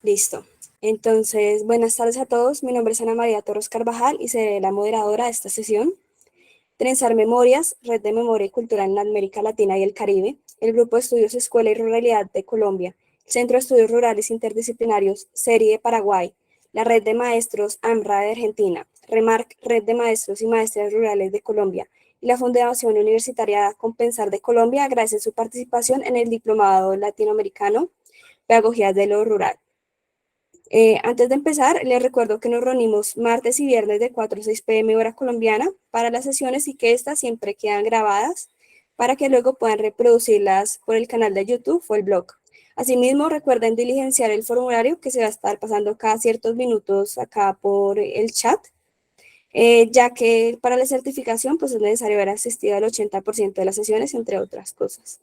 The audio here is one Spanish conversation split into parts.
Listo. Entonces, buenas tardes a todos. Mi nombre es Ana María Torres Carvajal y seré la moderadora de esta sesión. Trenzar Memorias, Red de Memoria y Cultura en América Latina y el Caribe, el Grupo de Estudios Escuela y Ruralidad de Colombia, el Centro de Estudios Rurales Interdisciplinarios SERI de Paraguay, la Red de Maestros AMRA de Argentina, REMARC, Red de Maestros y Maestras Rurales de Colombia, y la Fundación Universitaria Compensar de Colombia agradecen su participación en el Diplomado Latinoamericano Pedagogía de lo Rural. Antes de empezar, les recuerdo que nos reunimos martes y viernes de 4 a 6 p.m. hora colombiana para las sesiones y que estas siempre quedan grabadas para que luego puedan reproducirlas por el canal de YouTube o el blog. Asimismo, recuerden diligenciar el formulario que se va a estar pasando cada ciertos minutos acá por el chat, ya que para la certificación pues es necesario haber asistido al 80% de las sesiones, entre otras cosas.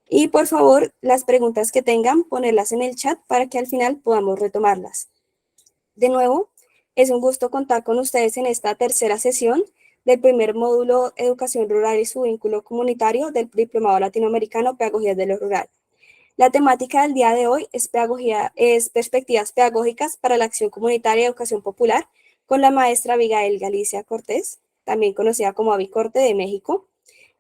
Y por favor, las preguntas que tengan, ponerlas en el chat para que al final podamos retomarlas. De nuevo, es un gusto contar con ustedes en esta tercera sesión del primer módulo Educación Rural y su vínculo comunitario del Diplomado Latinoamericano Pedagogía de lo Rural. La temática del día de hoy es perspectivas pedagógicas para la acción comunitaria y educación popular con la maestra Abigail Galicia Cortés, también conocida como Abicorte Corte de México.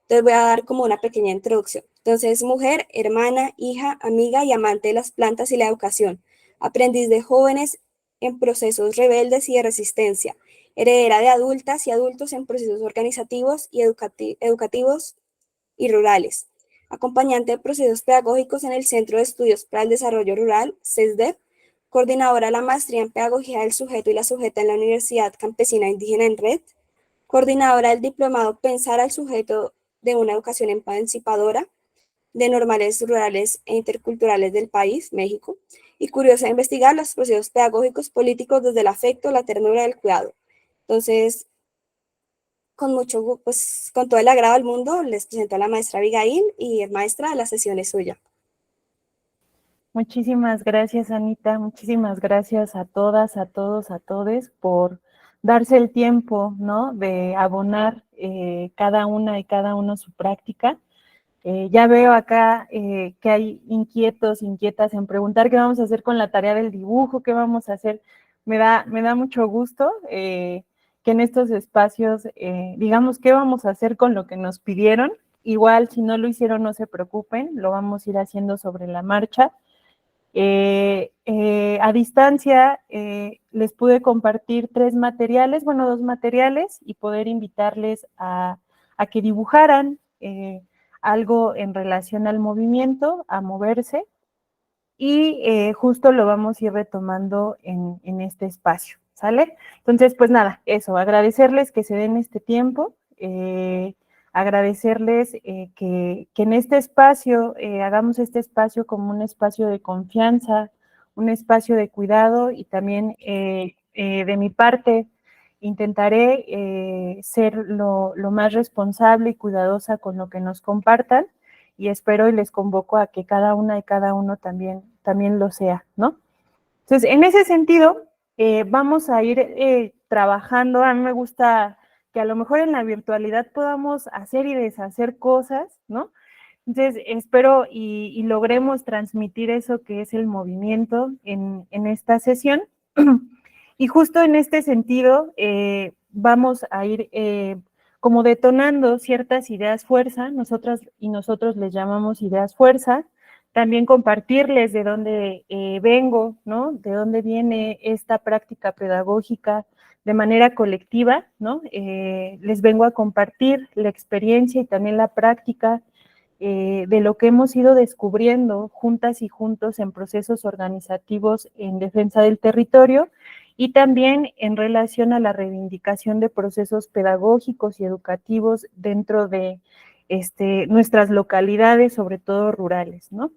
Entonces voy a dar como una pequeña introducción. Entonces, mujer, hermana, hija, amiga y amante de las plantas y la educación, aprendiz de jóvenes en procesos rebeldes y de resistencia, heredera de adultas y adultos en procesos organizativos y educativos y rurales, acompañante de procesos pedagógicos en el Centro de Estudios para el Desarrollo Rural, CESDER, coordinadora de la maestría en Pedagogía del Sujeto y la Sujeta en la Universidad Campesina Indígena en Red, coordinadora del diplomado Pensar al Sujeto de una Educación Emancipadora de Normales Rurales e Interculturales del país, México, y curiosa de investigar los procesos pedagógicos políticos desde el afecto, la ternura y el cuidado. Entonces, con mucho, pues, con todo el agrado del mundo, les presento a la maestra Abigail y maestra, la sesión es suya. Muchísimas gracias, Anita. Muchísimas gracias a todas, a todos, a todes por darse el tiempo, ¿no? De abonar cada una y cada uno su práctica. Ya veo acá que hay inquietos, inquietas en preguntar qué vamos a hacer con la tarea del dibujo, qué vamos a hacer. Me da mucho gusto que en estos espacios digamos qué vamos a hacer con lo que nos pidieron. Igual, si no lo hicieron, no se preocupen, lo vamos a ir haciendo sobre la marcha. A distancia les pude compartir dos materiales y poder invitarles a que dibujaran algo en relación al movimiento, a moverse, y justo lo vamos a ir retomando en este espacio, ¿sale? Entonces, pues nada, eso, agradecerles que se den este tiempo, agradecerles que en este espacio hagamos este espacio como un espacio de confianza, un espacio de cuidado y también de mi parte intentaré ser lo más responsable y cuidadosa con lo que nos compartan y espero y les convoco a que cada una y cada uno también lo sea, ¿no? Entonces, en ese sentido, vamos a ir trabajando. A mí me gusta que a lo mejor en la virtualidad podamos hacer y deshacer cosas, ¿no? Entonces, espero y logremos transmitir eso que es el movimiento en esta sesión. Y justo en este sentido, vamos a ir como detonando ciertas ideas fuerza, nosotras y nosotros les llamamos ideas fuerza, también compartirles de dónde vengo, ¿no? De dónde viene esta práctica pedagógica de manera colectiva, ¿no? Les vengo a compartir la experiencia y también la práctica de lo que hemos ido descubriendo juntas y juntos en procesos organizativos en defensa del territorio y también en relación a la reivindicación de procesos pedagógicos y educativos dentro de nuestras localidades, sobre todo rurales, ¿no?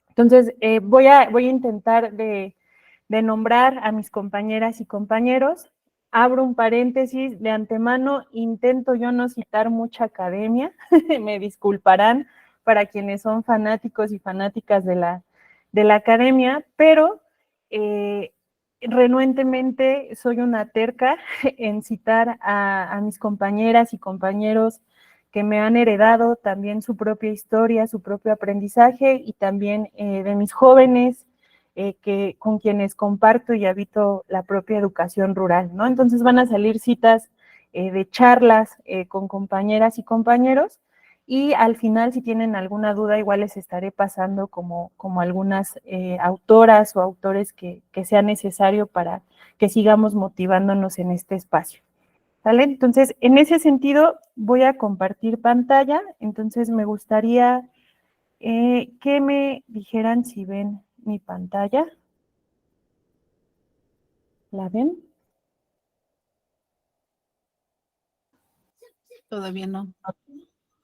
Entonces, voy a intentar de nombrar a mis compañeras y compañeros. Abro un paréntesis, de antemano intento yo no citar mucha academia, me disculparán para quienes son fanáticos y fanáticas de la academia, pero renuentemente soy una terca en citar a mis compañeras y compañeros que me han heredado también su propia historia, su propio aprendizaje y también de mis jóvenes con quienes comparto y habito la propia educación rural, ¿no? Entonces van a salir citas de charlas con compañeras y compañeros, y al final, si tienen alguna duda, igual les estaré pasando como algunas autoras o autores que sea necesario para que sigamos motivándonos en este espacio. ¿Vale? Entonces, en ese sentido, voy a compartir pantalla. Entonces, me gustaría que me dijeran si ven mi pantalla. ¿La ven? Todavía no.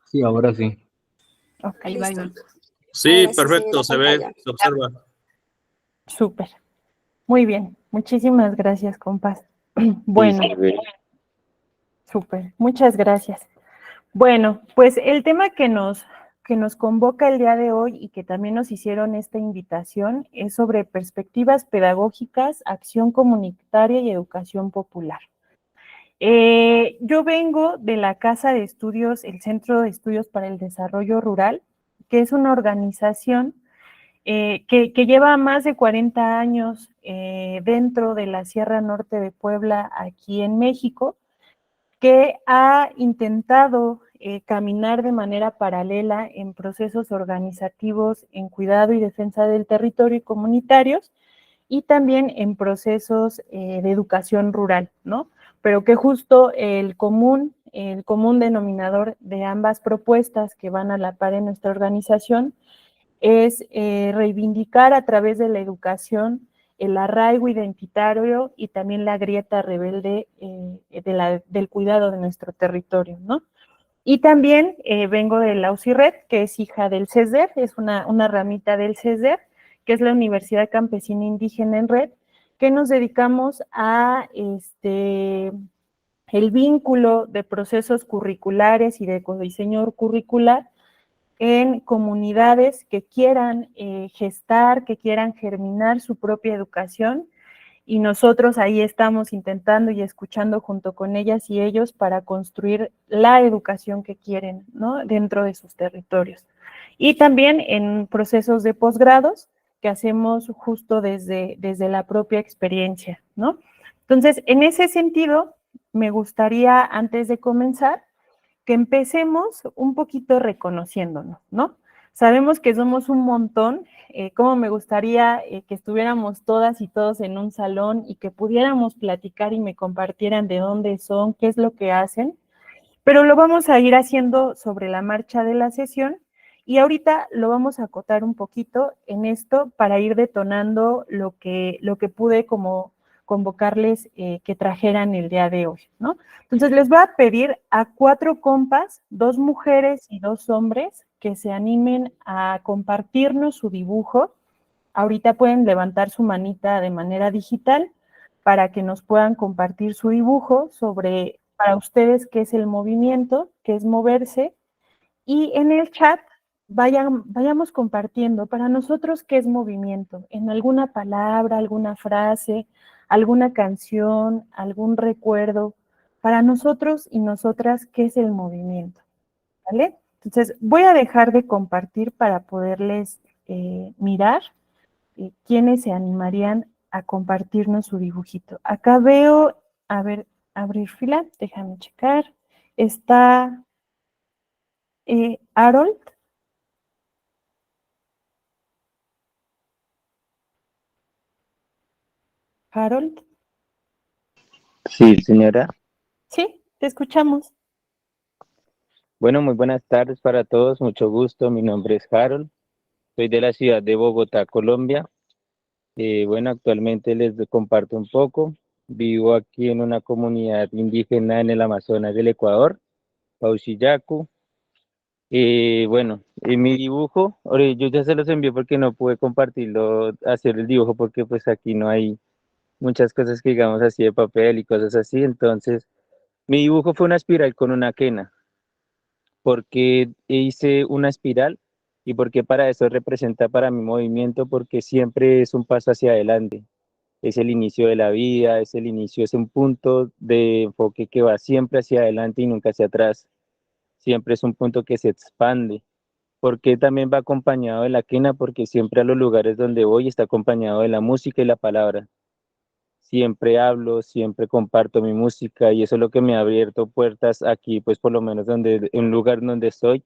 Sí, ahora sí. Okay. Ahí va, ahí va. Sí, Ahora sí se ve perfecto, la se ve, pantalla. se observa. Súper. Muy bien. Muchísimas gracias, compas. Bueno, súper. Muchas gracias. Bueno, pues el tema que nos convoca el día de hoy y que también nos hicieron esta invitación es sobre perspectivas pedagógicas, acción comunitaria y educación popular. Yo vengo de la Casa de Estudios, el Centro de Estudios para el Desarrollo Rural, que es una organización que lleva más de 40 años dentro de la Sierra Norte de Puebla, aquí en México, que ha intentado caminar de manera paralela en procesos organizativos en cuidado y defensa del territorio y comunitarios, y también en procesos de educación rural, ¿no? Pero que justo el común denominador de ambas propuestas que van a la par en nuestra organización es reivindicar a través de la educación el arraigo identitario y también la grieta rebelde del cuidado de nuestro territorio, ¿no? Y también vengo de la UCIRRED, que es hija del CESDER, es una ramita del CESDER, que es la Universidad Campesina Indígena en Red, que nos dedicamos a el vínculo de procesos curriculares y de ecodiseño curricular en comunidades que quieran gestar, que quieran germinar su propia educación, y nosotros ahí estamos intentando y escuchando junto con ellas y ellos para construir la educación que quieren, ¿no? Dentro de sus territorios. Y también en procesos de posgrados que hacemos justo desde la propia experiencia, ¿no? Entonces, en ese sentido, me gustaría, antes de comenzar, que empecemos un poquito reconociéndonos, ¿no? Sabemos que somos un montón, como me gustaría que estuviéramos todas y todos en un salón y que pudiéramos platicar y me compartieran de dónde son, qué es lo que hacen, pero lo vamos a ir haciendo sobre la marcha de la sesión, y ahorita lo vamos a acotar un poquito en esto para ir detonando lo que pude como convocarles que trajeran el día de hoy, ¿no? Entonces les voy a pedir a 4 compas, 2 mujeres y 2 hombres, que se animen a compartirnos su dibujo. Ahorita pueden levantar su manita de manera digital para que nos puedan compartir su dibujo sobre, para ustedes, qué es el movimiento, qué es moverse, y en el chat vayamos compartiendo para nosotros qué es movimiento, en alguna palabra, alguna frase, alguna canción, algún recuerdo, para nosotros y nosotras, qué es el movimiento, ¿vale? Entonces, voy a dejar de compartir para poderles mirar quiénes se animarían a compartirnos su dibujito. Acá veo, a ver, abrir fila, déjame checar. Está Harold. Harold. Sí, señora. Sí, te escuchamos. Bueno, muy buenas tardes para todos. Mucho gusto. Mi nombre es Harold. Soy de la ciudad de Bogotá, Colombia. Bueno, actualmente les comparto un poco. Vivo aquí en una comunidad indígena en el Amazonas del Ecuador, Pausillacu. Bueno, mi dibujo, ahora yo ya se los envié porque no pude compartirlo, hacer el dibujo porque pues aquí no hay muchas cosas que digamos así de papel y cosas así. Entonces, mi dibujo fue una espiral con una quena. Porque hice una espiral y porque para eso representa para mi movimiento, porque siempre es un paso hacia adelante, es el inicio de la vida, es el inicio, es un punto de enfoque que va siempre hacia adelante y nunca hacia atrás, siempre es un punto que se expande. porque también va acompañado de la quena, porque siempre a los lugares donde voy está acompañado de la música y la palabra. Siempre hablo, siempre comparto mi música y eso es lo que me ha abierto puertas aquí, pues por lo menos donde, en un lugar donde estoy,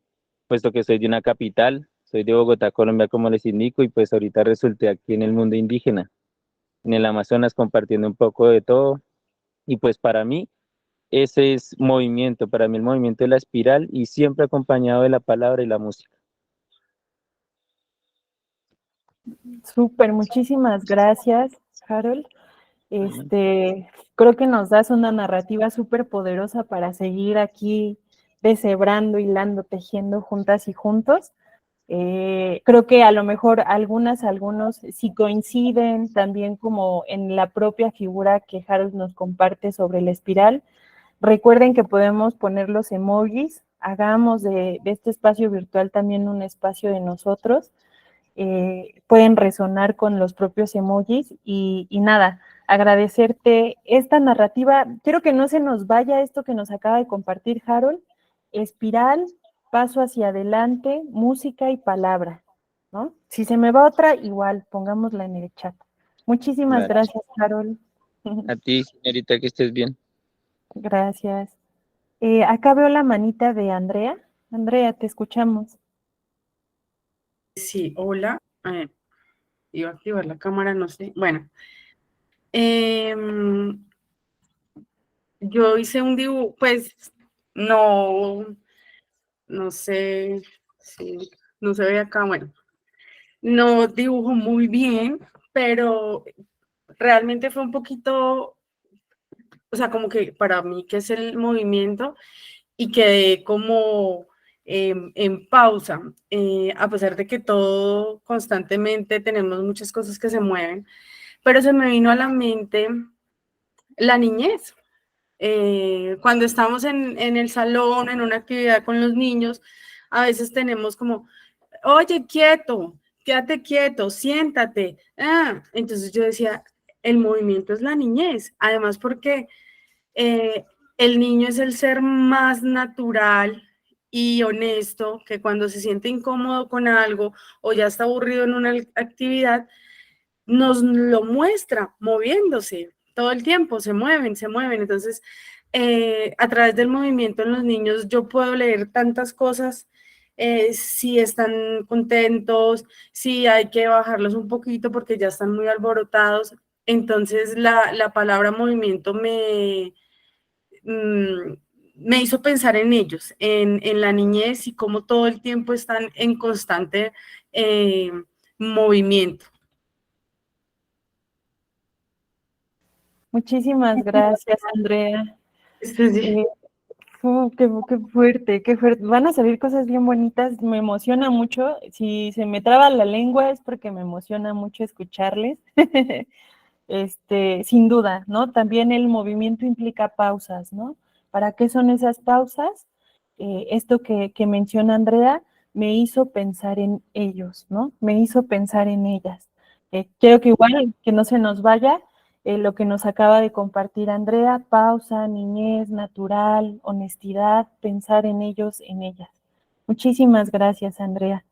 puesto que soy de una capital, soy de Bogotá, Colombia, como les indico, y pues ahorita resulté aquí en el mundo indígena, en el Amazonas, compartiendo un poco de todo. Y pues para mí, ese es movimiento, para mí el movimiento es la espiral y siempre acompañado de la palabra y la música. Súper, muchísimas gracias, Harold. Creo que nos das una narrativa súper poderosa para seguir aquí deshebrando, hilando, tejiendo juntas y juntos. Creo que a lo mejor algunos sí coinciden también como en la propia figura que Harold nos comparte sobre la espiral. Recuerden que podemos poner los emojis, hagamos de este espacio virtual también un espacio de nosotros. Pueden resonar con los propios emojis y nada, agradecerte esta narrativa. Quiero que no se nos vaya esto que nos acaba de compartir Harold, espiral, paso hacia adelante, música y palabra, ¿no? Si se me va otra, igual, pongámosla en el chat. Muchísimas Claro. gracias, Harold. A ti, señorita, que estés bien. Gracias. Acá veo la manita de Andrea. Andrea, te escuchamos. Sí, hola. Iba a activar la cámara, no sé. Bueno, em, yo hice un dibujo, pues no sé si no se ve acá, bueno, no dibujo muy bien, pero realmente fue un poquito, o sea, como que para mí que es el movimiento y quedé como en pausa, a pesar de que todo constantemente tenemos muchas cosas que se mueven, pero se me vino a la mente la niñez. Cuando estamos en el salón, en una actividad con los niños, a veces tenemos como, oye, quieto, quédate quieto, siéntate. Entonces yo decía, el movimiento es la niñez, además porque eh, el niño es el ser más natural y honesto que cuando se siente incómodo con algo o ya está aburrido en una actividad, nos lo muestra moviéndose todo el tiempo, se mueven, se mueven. Entonces, a través del movimiento en los niños yo puedo leer tantas cosas, si están contentos, si hay que bajarlos un poquito porque ya están muy alborotados. Entonces, la palabra movimiento mm, me hizo pensar en ellos, en la niñez y cómo todo el tiempo están en constante movimiento. Muchísimas gracias, Andrea. Sí. Qué fuerte, qué fuerte. Van a salir cosas bien bonitas, me emociona mucho. Si se me traba la lengua es porque me emociona mucho escucharles. Sin duda, ¿no? También el movimiento implica pausas, ¿no? ¿Para qué son esas pausas? Esto que menciona Andrea me hizo pensar en ellos, ¿no? Me hizo pensar en ellas. Quiero que igual, que no se nos vaya, lo que nos acaba de compartir Andrea, pausa, niñez, natural, honestidad, pensar en ellos, en ellas. Muchísimas gracias, Andrea.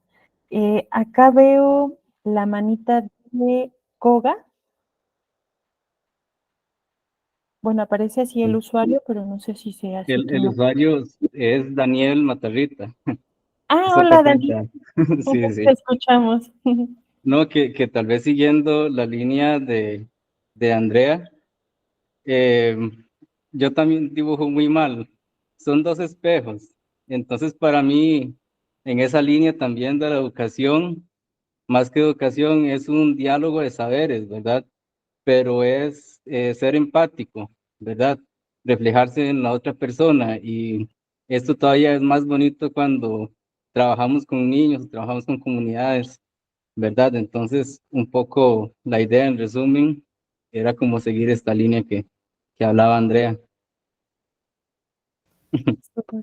Acá veo la manita de Koga. Bueno, aparece así el usuario, pero no sé si sea así tu El nombre. usuario es Daniel Matarrita. Ah, Eso te hola, Dani. cuenta. Sí, Te sí. escuchamos. No, que tal vez siguiendo la línea de Andrea, eh, yo también dibujo muy mal. Son dos espejos. Entonces, para mí, en esa línea también de la educación, más que educación, es un diálogo de saberes, ¿verdad? Pero es ser empático, ¿verdad? Reflejarse en la otra persona y esto todavía es más bonito cuando trabajamos con niños, trabajamos con comunidades, ¿verdad? Entonces, un poco la idea en resumen era como seguir esta línea que hablaba Andrea.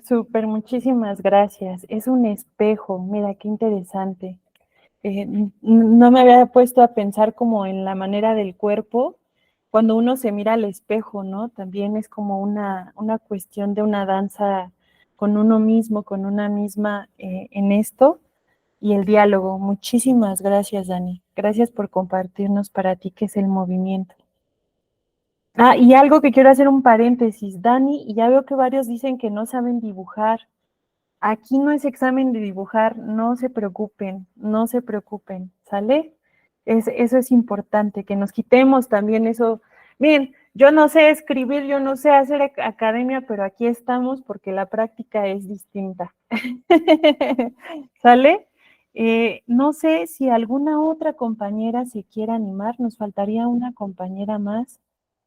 Súper, muchísimas gracias. Es un espejo, mira, qué interesante. No me había puesto a pensar como en la manera del cuerpo, cuando uno se mira al espejo, ¿no? También es como una cuestión de una danza con uno mismo, con una misma en esto. y el diálogo. Muchísimas gracias, Dani. Gracias por compartirnos para ti qué es el movimiento. Ah, y algo que quiero hacer un paréntesis, Dani, y ya veo que varios dicen que no saben dibujar. Aquí no es examen de dibujar, no se preocupen, no se preocupen, ¿sale? Eso es importante, que nos quitemos también eso. Miren, yo no sé escribir, yo no sé hacer academia, pero aquí estamos porque la práctica es distinta. ¿Sale? No sé si alguna otra compañera se quiera animar, nos faltaría una compañera más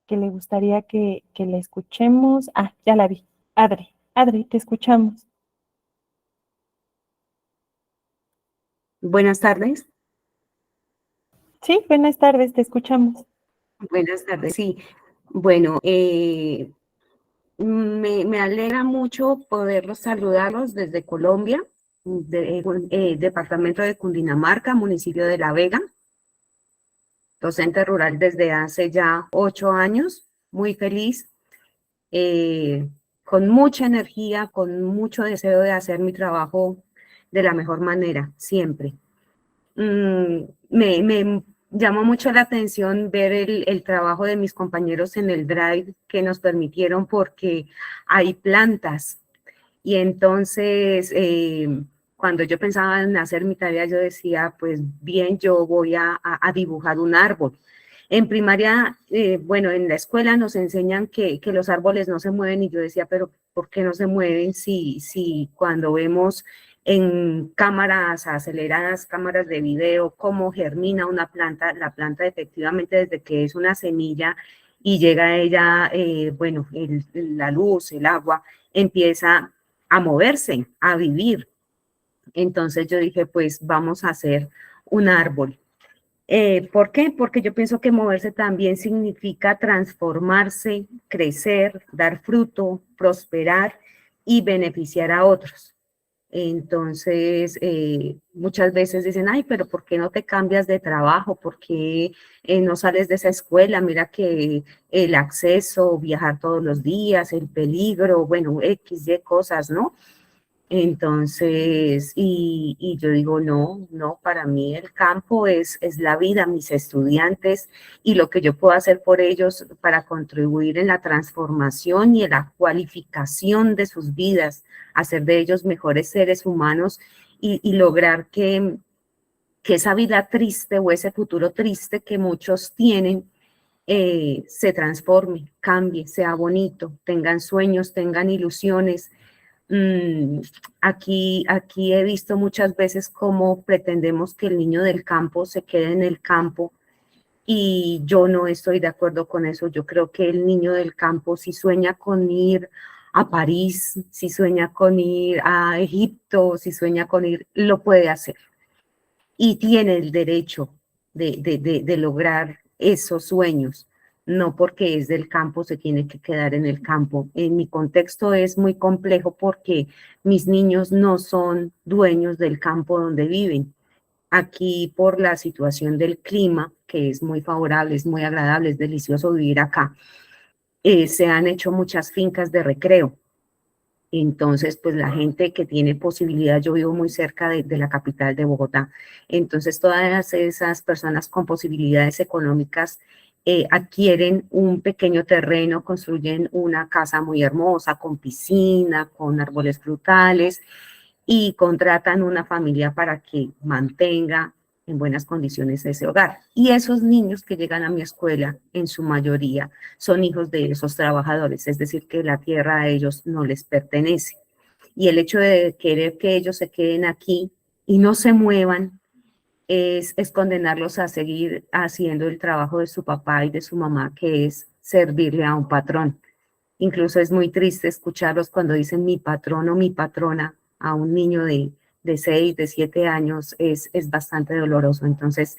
que le gustaría que la escuchemos. Ah, ya la vi. Adri, te escuchamos. Buenas tardes. Sí, buenas tardes, te escuchamos. Buenas tardes, sí. Bueno, me alegra mucho poderlos saludarlos desde Colombia, departamento de Cundinamarca, municipio de La Vega, docente rural desde hace ya 8 años, muy feliz, con mucha energía, con mucho deseo de hacer mi trabajo de la mejor manera, siempre. Me llamó mucho la atención ver el trabajo de mis compañeros en el drive que nos permitieron porque hay plantas y entonces cuando yo pensaba en hacer mi tarea yo decía pues bien yo voy a dibujar un árbol. En primaria, bueno, en la escuela nos enseñan que los árboles no se mueven y yo decía, pero ¿por qué no se mueven si cuando vemos en cámaras aceleradas, cámaras de video, cómo germina una planta? La planta efectivamente desde que es una semilla y llega a ella, bueno, la luz, el agua, empieza a moverse, a vivir. Entonces yo dije, pues vamos a hacer un árbol. ¿Por qué? Porque yo pienso que moverse también significa transformarse, crecer, dar fruto, prosperar y beneficiar a otros. Entonces, muchas veces dicen, ay, pero ¿por qué no te cambias de trabajo? ¿Por qué no sales de esa escuela? Mira que el acceso, viajar todos los días, el peligro, bueno, X, Y cosas, ¿no? Entonces, y yo digo, no, para mí el campo es la vida, mis estudiantes y lo que yo puedo hacer por ellos para contribuir en la transformación y en la cualificación de sus vidas, hacer de ellos mejores seres humanos y lograr que esa vida triste o ese futuro triste que muchos tienen se transforme, cambie, sea bonito, tengan sueños, tengan ilusiones. Aquí he visto muchas veces cómo pretendemos que el niño del campo se quede en el campo y yo no estoy de acuerdo con eso. Yo creo que el niño del campo, si sueña con ir a París, si sueña con ir a Egipto, si sueña con ir, lo puede hacer y tiene el derecho de lograr esos sueños. No porque es del campo se tiene que quedar en el campo. En mi contexto es muy complejo porque mis niños no son dueños del campo donde viven. Aquí por la situación del clima, que es muy favorable, es muy agradable, es delicioso vivir acá, se han hecho muchas fincas de recreo. Entonces, pues la gente que tiene posibilidad, yo vivo muy cerca de la capital de Bogotá, entonces todas esas personas con posibilidades económicas adquieren un pequeño terreno, construyen una casa muy hermosa, con piscina, con árboles frutales y contratan una familia para que mantenga en buenas condiciones ese hogar. Y esos niños que llegan a mi escuela, en su mayoría, son hijos de esos trabajadores, es decir, que la tierra a ellos no les pertenece. Y el hecho de querer que ellos se queden aquí y no se muevan es condenarlos a seguir haciendo el trabajo de su papá y de su mamá, que es servirle a un patrón. Incluso es muy triste escucharlos cuando dicen mi patrón o mi patrona a un niño de 6, de 7 años, es bastante doloroso. Entonces,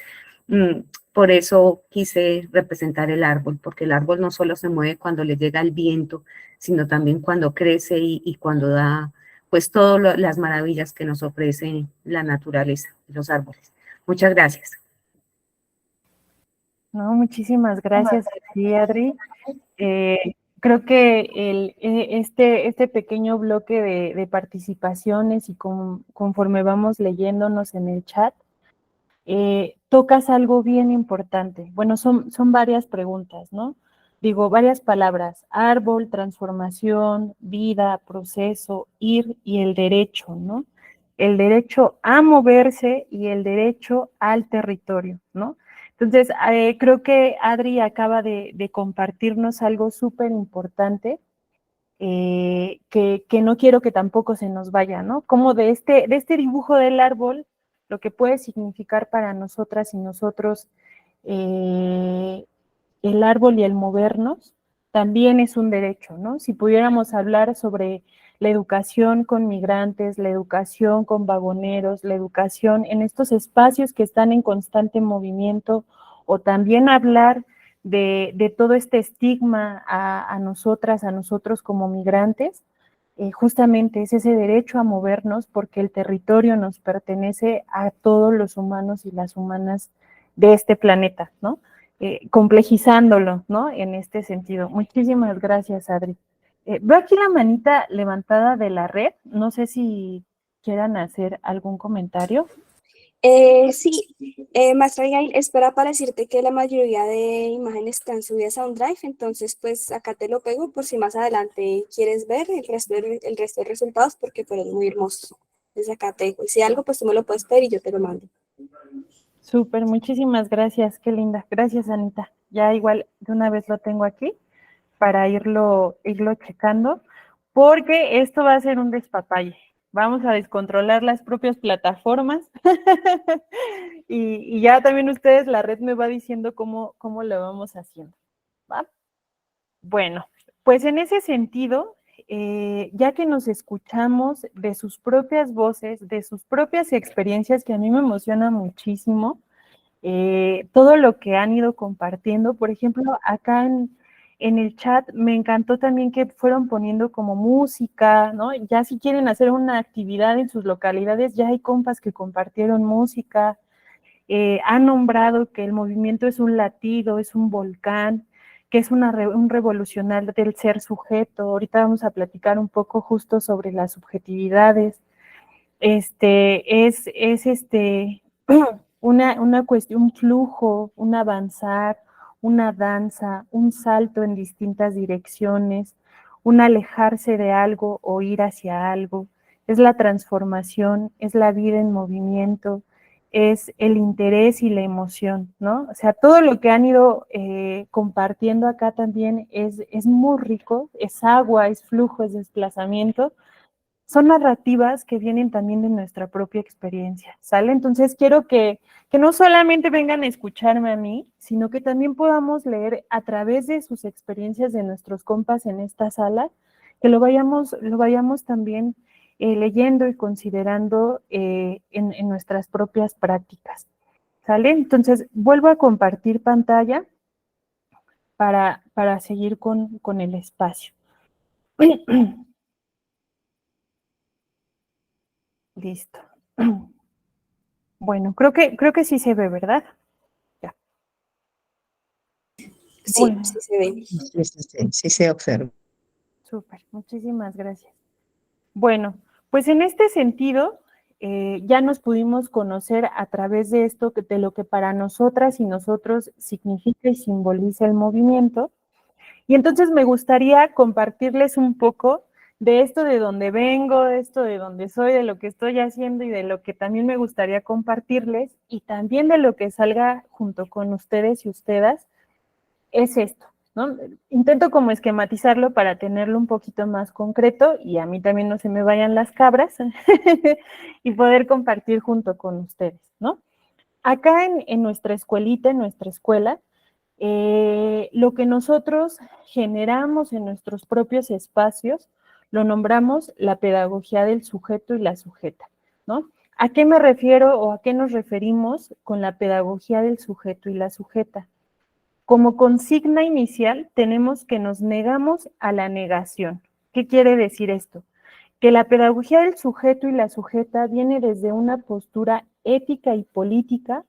por eso quise representar el árbol, porque el árbol no solo se mueve cuando le llega el viento, sino también cuando crece y cuando da, pues, todas las maravillas que nos ofrece la naturaleza, los árboles. Muchas gracias. No, muchísimas gracias a ti, Adri. creo que este pequeño bloque de participaciones y conforme vamos leyéndonos en el chat, tocas algo bien importante. Bueno, son varias preguntas, ¿no? Digo, varias palabras: árbol, transformación, vida, proceso, ir y el derecho, ¿no? El derecho a moverse y el derecho al territorio, ¿no? Entonces, creo que Adri acaba de compartirnos algo súper importante, que no quiero que tampoco se nos vaya, ¿no? Como de este dibujo del árbol, lo que puede significar para nosotras y nosotros, el árbol y el movernos, también es un derecho, ¿no? Si pudiéramos hablar sobre la educación con migrantes, la educación con vagoneros, la educación en estos espacios que están en constante movimiento, o también hablar de todo este estigma a nosotras, a nosotros como migrantes, justamente es ese derecho a movernos, porque el territorio nos pertenece a todos los humanos y las humanas de este planeta, ¿no? Complejizándolo, ¿no? En este sentido. Muchísimas gracias, Adri. Veo aquí la manita levantada de la red, no sé si quieran hacer algún comentario. Sí, maestra Abigail, espera para decirte que la mayoría de imágenes están subidas a un drive, entonces pues acá te lo pego por si más adelante quieres ver el resto de resultados, porque fueron muy hermosos. Entonces acá te dejo. Y si algo, pues tú me lo puedes pedir y yo te lo mando. Súper, muchísimas gracias, qué linda. Gracias, Anita. Ya igual de una vez lo tengo aquí para irlo checando, porque esto va a ser un despapalle. Vamos a descontrolar las propias plataformas y ya también ustedes, la red me va diciendo cómo lo vamos haciendo, ¿va? Bueno, pues en ese sentido, ya que nos escuchamos de sus propias voces, de sus propias experiencias, que a mí me emociona muchísimo, todo lo que han ido compartiendo. Por ejemplo, acá en el chat me encantó también que fueron poniendo como música, ¿no? Ya si quieren hacer una actividad en sus localidades, ya hay compas que compartieron música. Han nombrado que el movimiento es un latido, es un volcán, que es un revolucionar del ser sujeto. Ahorita vamos a platicar un poco justo sobre las subjetividades. Es una cuestión, un flujo, un avanzar, una danza, un salto en distintas direcciones, un alejarse de algo o ir hacia algo. Es la transformación, es la vida en movimiento, es el interés y la emoción, ¿no? O sea, todo lo que han ido compartiendo acá también es muy rico, es agua, es flujo, es desplazamiento. Son narrativas que vienen también de nuestra propia experiencia, ¿sale? Entonces quiero que no solamente vengan a escucharme a mí, sino que también podamos leer a través de sus experiencias de nuestros compas en esta sala, que lo vayamos también leyendo y considerando en nuestras propias prácticas, ¿sale? Entonces vuelvo a compartir pantalla para seguir con el espacio. Listo. Bueno, creo que sí se ve, ¿verdad? Ya. Sí, Bueno, sí se ve. Sí se observa. súper, muchísimas gracias. Bueno, pues en este sentido, ya nos pudimos conocer a través de esto, de lo que para nosotras y nosotros significa y simboliza el movimiento. Y entonces me gustaría compartirles un poco de esto de donde vengo, de esto de donde soy, de lo que estoy haciendo y de lo que también me gustaría compartirles, y también de lo que salga junto con ustedes y ustedes, es esto, ¿no? Intento como esquematizarlo para tenerlo un poquito más concreto y a mí también no se me vayan las cabras y poder compartir junto con ustedes, ¿no? Acá en nuestra escuelita, en nuestra escuela, lo que nosotros generamos en nuestros propios espacios lo nombramos la pedagogía del sujeto y la sujeta, ¿no? ¿A qué me refiero o a qué nos referimos con la pedagogía del sujeto y la sujeta? Como consigna inicial tenemos que nos negamos a la negación. ¿Qué quiere decir esto? Que la pedagogía del sujeto y la sujeta viene desde una postura ética y política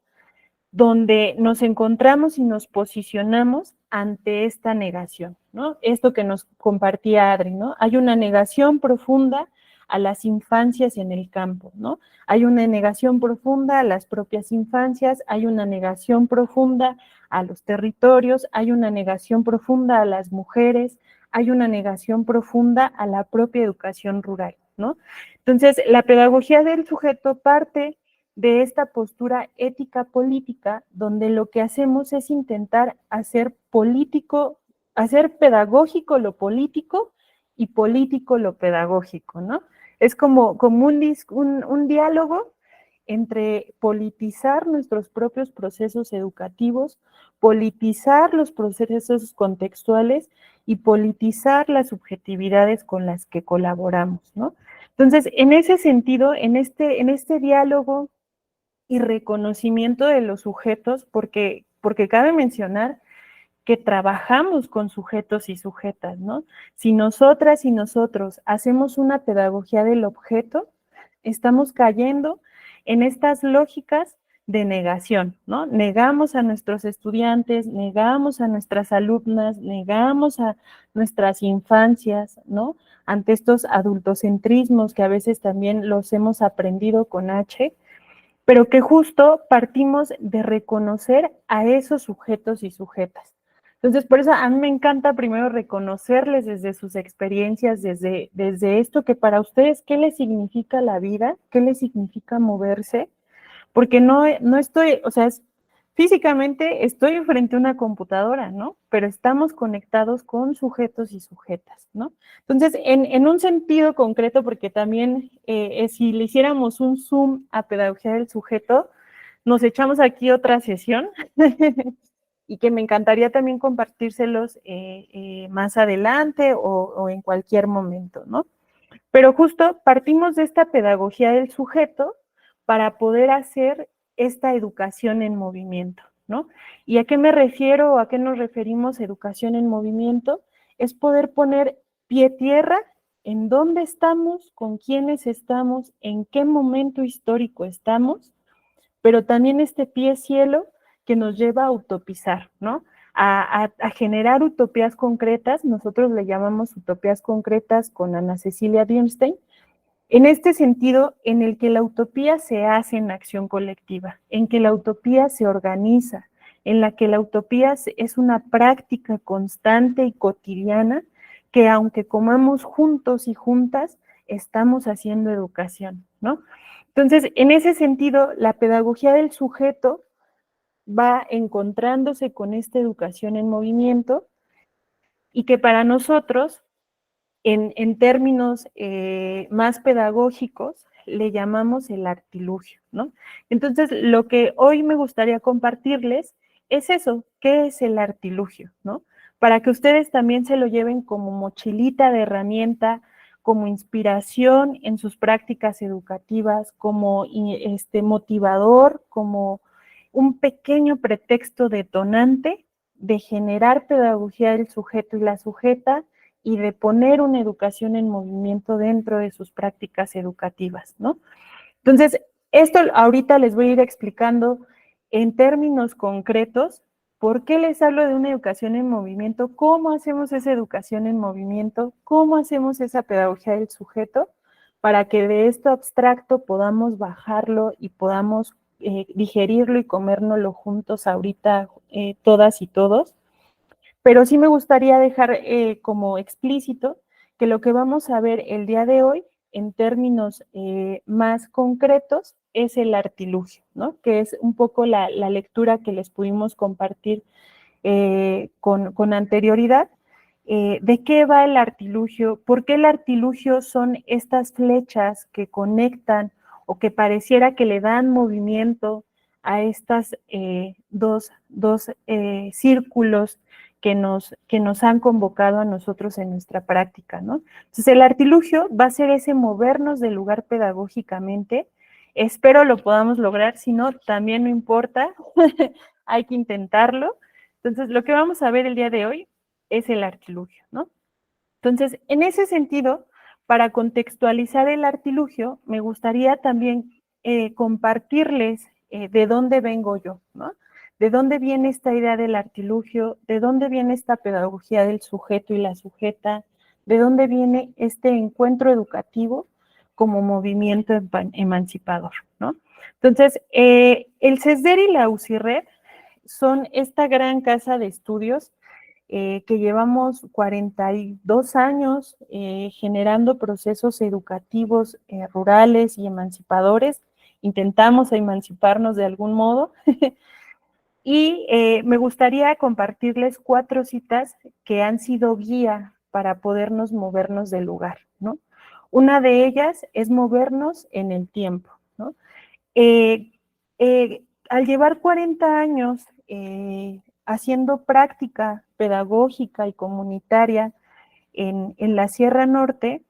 donde nos encontramos y nos posicionamos ante esta negación, ¿no? Esto que nos compartía Adri, ¿no? Hay una negación profunda a las infancias en el campo, ¿no? Hay una negación profunda a las propias infancias, hay una negación profunda a los territorios, hay una negación profunda a las mujeres, hay una negación profunda a la propia educación rural, ¿no? Entonces, la pedagogía del sujeto parte de esta postura ética política, donde lo que hacemos es intentar hacer político, hacer pedagógico lo político y político lo pedagógico, ¿no? Es como un diálogo entre politizar nuestros propios procesos educativos, politizar los procesos contextuales y politizar las subjetividades con las que colaboramos, ¿no? Entonces, en ese sentido, en este diálogo y reconocimiento de los sujetos, porque cabe mencionar que trabajamos con sujetos y sujetas, ¿no? Si nosotras y nosotros hacemos una pedagogía del objeto, estamos cayendo en estas lógicas de negación, ¿no? Negamos a nuestros estudiantes, negamos a nuestras alumnas, negamos a nuestras infancias, ¿no? Ante estos adultocentrismos que a veces también los hemos aprendido con H, pero que justo partimos de reconocer a esos sujetos y sujetas. Entonces, por eso a mí me encanta primero reconocerles desde sus experiencias, desde esto que para ustedes, ¿qué les significa la vida? ¿Qué les significa moverse? Porque no estoy, o sea, físicamente estoy frente a una computadora, ¿no? Pero estamos conectados con sujetos y sujetas, ¿no? Entonces, en un sentido concreto, porque también si le hiciéramos un zoom a pedagogía del sujeto, nos echamos aquí otra sesión y que me encantaría también compartírselos más adelante o en cualquier momento, ¿no? Pero justo partimos de esta pedagogía del sujeto para poder hacer esta educación en movimiento, ¿no? ¿Y a qué me refiero o a qué nos referimos educación en movimiento? Es poder poner pie tierra en dónde estamos, con quiénes estamos, en qué momento histórico estamos, pero también este pie cielo que nos lleva a utopizar, ¿no? A generar utopías concretas, nosotros le llamamos utopías concretas con Ana Cecilia Bernstein, en este sentido en el que la utopía se hace en acción colectiva, en que la utopía se organiza, en la que la utopía es una práctica constante y cotidiana que aunque comamos juntos y juntas, estamos haciendo educación, ¿no? Entonces, en ese sentido, la pedagogía del sujeto va encontrándose con esta educación en movimiento y que para nosotros, en términos más pedagógicos, le llamamos el artilugio, ¿no? Entonces, lo que hoy me gustaría compartirles es eso, ¿qué es el artilugio, ¿no? Para que ustedes también se lo lleven como mochilita de herramienta, como inspiración en sus prácticas educativas, como motivador, como un pequeño pretexto detonante de generar pedagogía del sujeto y la sujeta y de poner una educación en movimiento dentro de sus prácticas educativas, ¿no? Entonces, esto ahorita les voy a ir explicando en términos concretos por qué les hablo de una educación en movimiento, cómo hacemos esa educación en movimiento, cómo hacemos esa pedagogía del sujeto, para que de esto abstracto podamos bajarlo y podamos digerirlo y comérnoslo juntos ahorita todas y todos. Pero sí me gustaría dejar como explícito que lo que vamos a ver el día de hoy, en términos más concretos, es el artilugio, ¿no? Que es un poco la lectura que les pudimos compartir con anterioridad. ¿De qué va el artilugio? ¿Por qué el artilugio son estas flechas que conectan o que pareciera que le dan movimiento a estas dos círculos que nos han convocado a nosotros en nuestra práctica, ¿no? Entonces, el artilugio va a ser ese movernos del lugar pedagógicamente. Espero lo podamos lograr, si no, también no importa, hay que intentarlo. Entonces, lo que vamos a ver el día de hoy es el artilugio, ¿no? Entonces, en ese sentido, para contextualizar el artilugio, me gustaría también compartirles de dónde vengo yo, ¿no? ¿De dónde viene esta idea del artilugio? ¿De dónde viene esta pedagogía del sujeto y la sujeta? ¿De dónde viene este encuentro educativo como movimiento emancipador, ¿no? Entonces, el CESDER y la UCIRRED son esta gran casa de estudios que llevamos 42 años generando procesos educativos rurales y emancipadores. Intentamos emanciparnos de algún modo. Y me gustaría compartirles 4 citas que han sido guía para podernos movernos del lugar, ¿no? Una de ellas es movernos en el tiempo, ¿no? Al llevar 40 años haciendo práctica pedagógica y comunitaria en la Sierra Norte,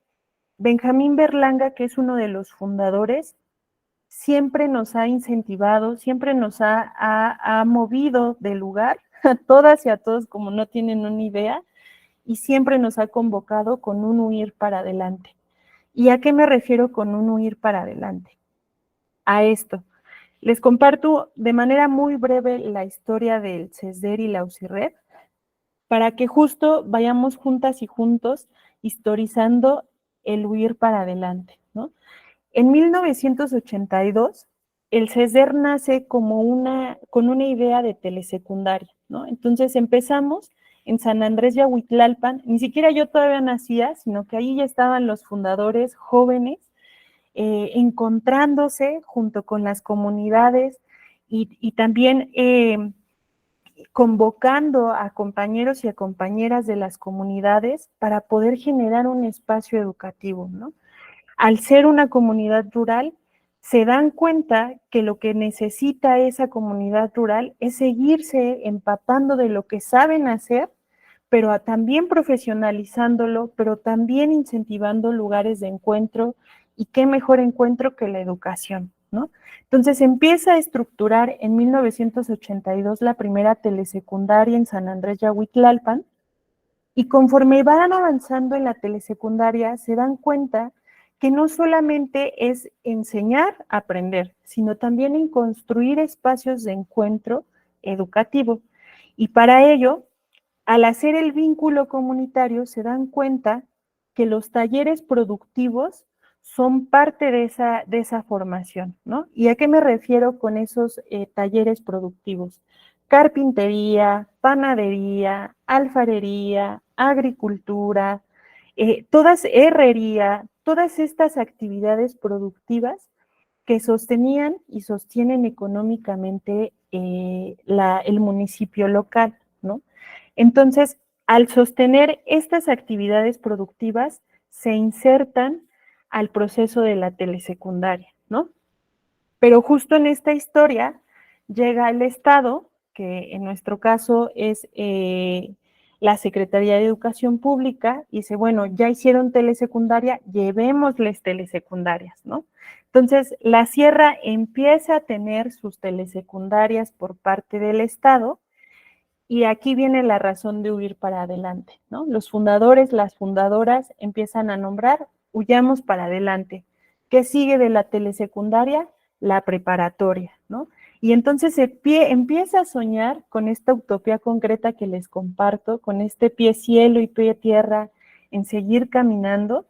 Benjamín Berlanga, que es uno de los fundadores, siempre nos ha incentivado, siempre nos ha movido del lugar, a todas y a todos como no tienen una idea, y siempre nos ha convocado con un huir para adelante. ¿Y a qué me refiero con un huir para adelante? A esto. Les comparto de manera muy breve la historia del CESDER y la UCIRRED para que justo vayamos juntas y juntos historizando el huir para adelante, ¿no? En 1982, el CESDER nace como con una idea de telesecundaria, ¿no? Entonces empezamos en San Andrés Yahuitlalpan, ni siquiera yo todavía nacía, sino que ahí ya estaban los fundadores jóvenes, encontrándose junto con las comunidades y también convocando a compañeros y a compañeras de las comunidades para poder generar un espacio educativo, ¿no? Al ser una comunidad rural, se dan cuenta que lo que necesita esa comunidad rural es seguirse empapando de lo que saben hacer, pero también profesionalizándolo, pero también incentivando lugares de encuentro, y qué mejor encuentro que la educación, ¿no? Entonces empieza a estructurar en 1982 la primera telesecundaria en San Andrés Yahuitlalpan, y conforme van avanzando en la telesecundaria, se dan cuenta que no solamente es enseñar a aprender, sino también en construir espacios de encuentro educativo. Y para ello, al hacer el vínculo comunitario, se dan cuenta que los talleres productivos son parte de esa formación, ¿no? ¿Y a qué me refiero con esos talleres productivos? Carpintería, panadería, alfarería, agricultura, herrería, todas estas actividades productivas que sostenían y sostienen económicamente el municipio local, ¿no? Entonces, al sostener estas actividades productivas, se insertan al proceso de la telesecundaria, ¿no? Pero justo en esta historia llega el Estado, que en nuestro caso es la Secretaría de Educación Pública, y dice, bueno, ya hicieron telesecundaria, llevémosles telesecundarias, ¿no? Entonces, la Sierra empieza a tener sus telesecundarias por parte del Estado, y aquí viene la razón de huir para adelante, ¿no? Los fundadores, las fundadoras empiezan a nombrar, huyamos para adelante. ¿Qué sigue de la telesecundaria? La preparatoria, ¿no? Y entonces se empieza a soñar con esta utopía concreta que les comparto, con este pie cielo y pie tierra en seguir caminando.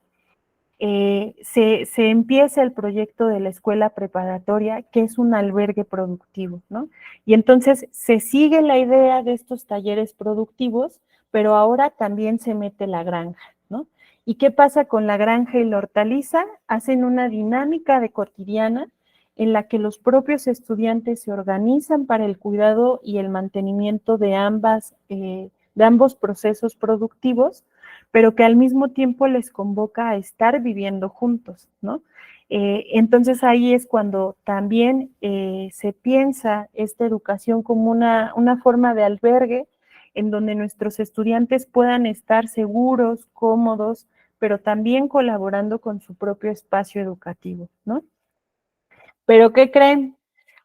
Se empieza el proyecto de la escuela preparatoria, que es un albergue productivo, ¿no? Y entonces se sigue la idea de estos talleres productivos, pero ahora también se mete la granja, ¿no? ¿Y qué pasa con la granja y la hortaliza? Hacen una dinámica de cotidiana en la que los propios estudiantes se organizan para el cuidado y el mantenimiento de ambos procesos productivos, pero que al mismo tiempo les convoca a estar viviendo juntos, ¿no? Entonces ahí es cuando también se piensa esta educación como una forma de albergue en donde nuestros estudiantes puedan estar seguros, cómodos, pero también colaborando con su propio espacio educativo, ¿no? Pero ¿qué creen?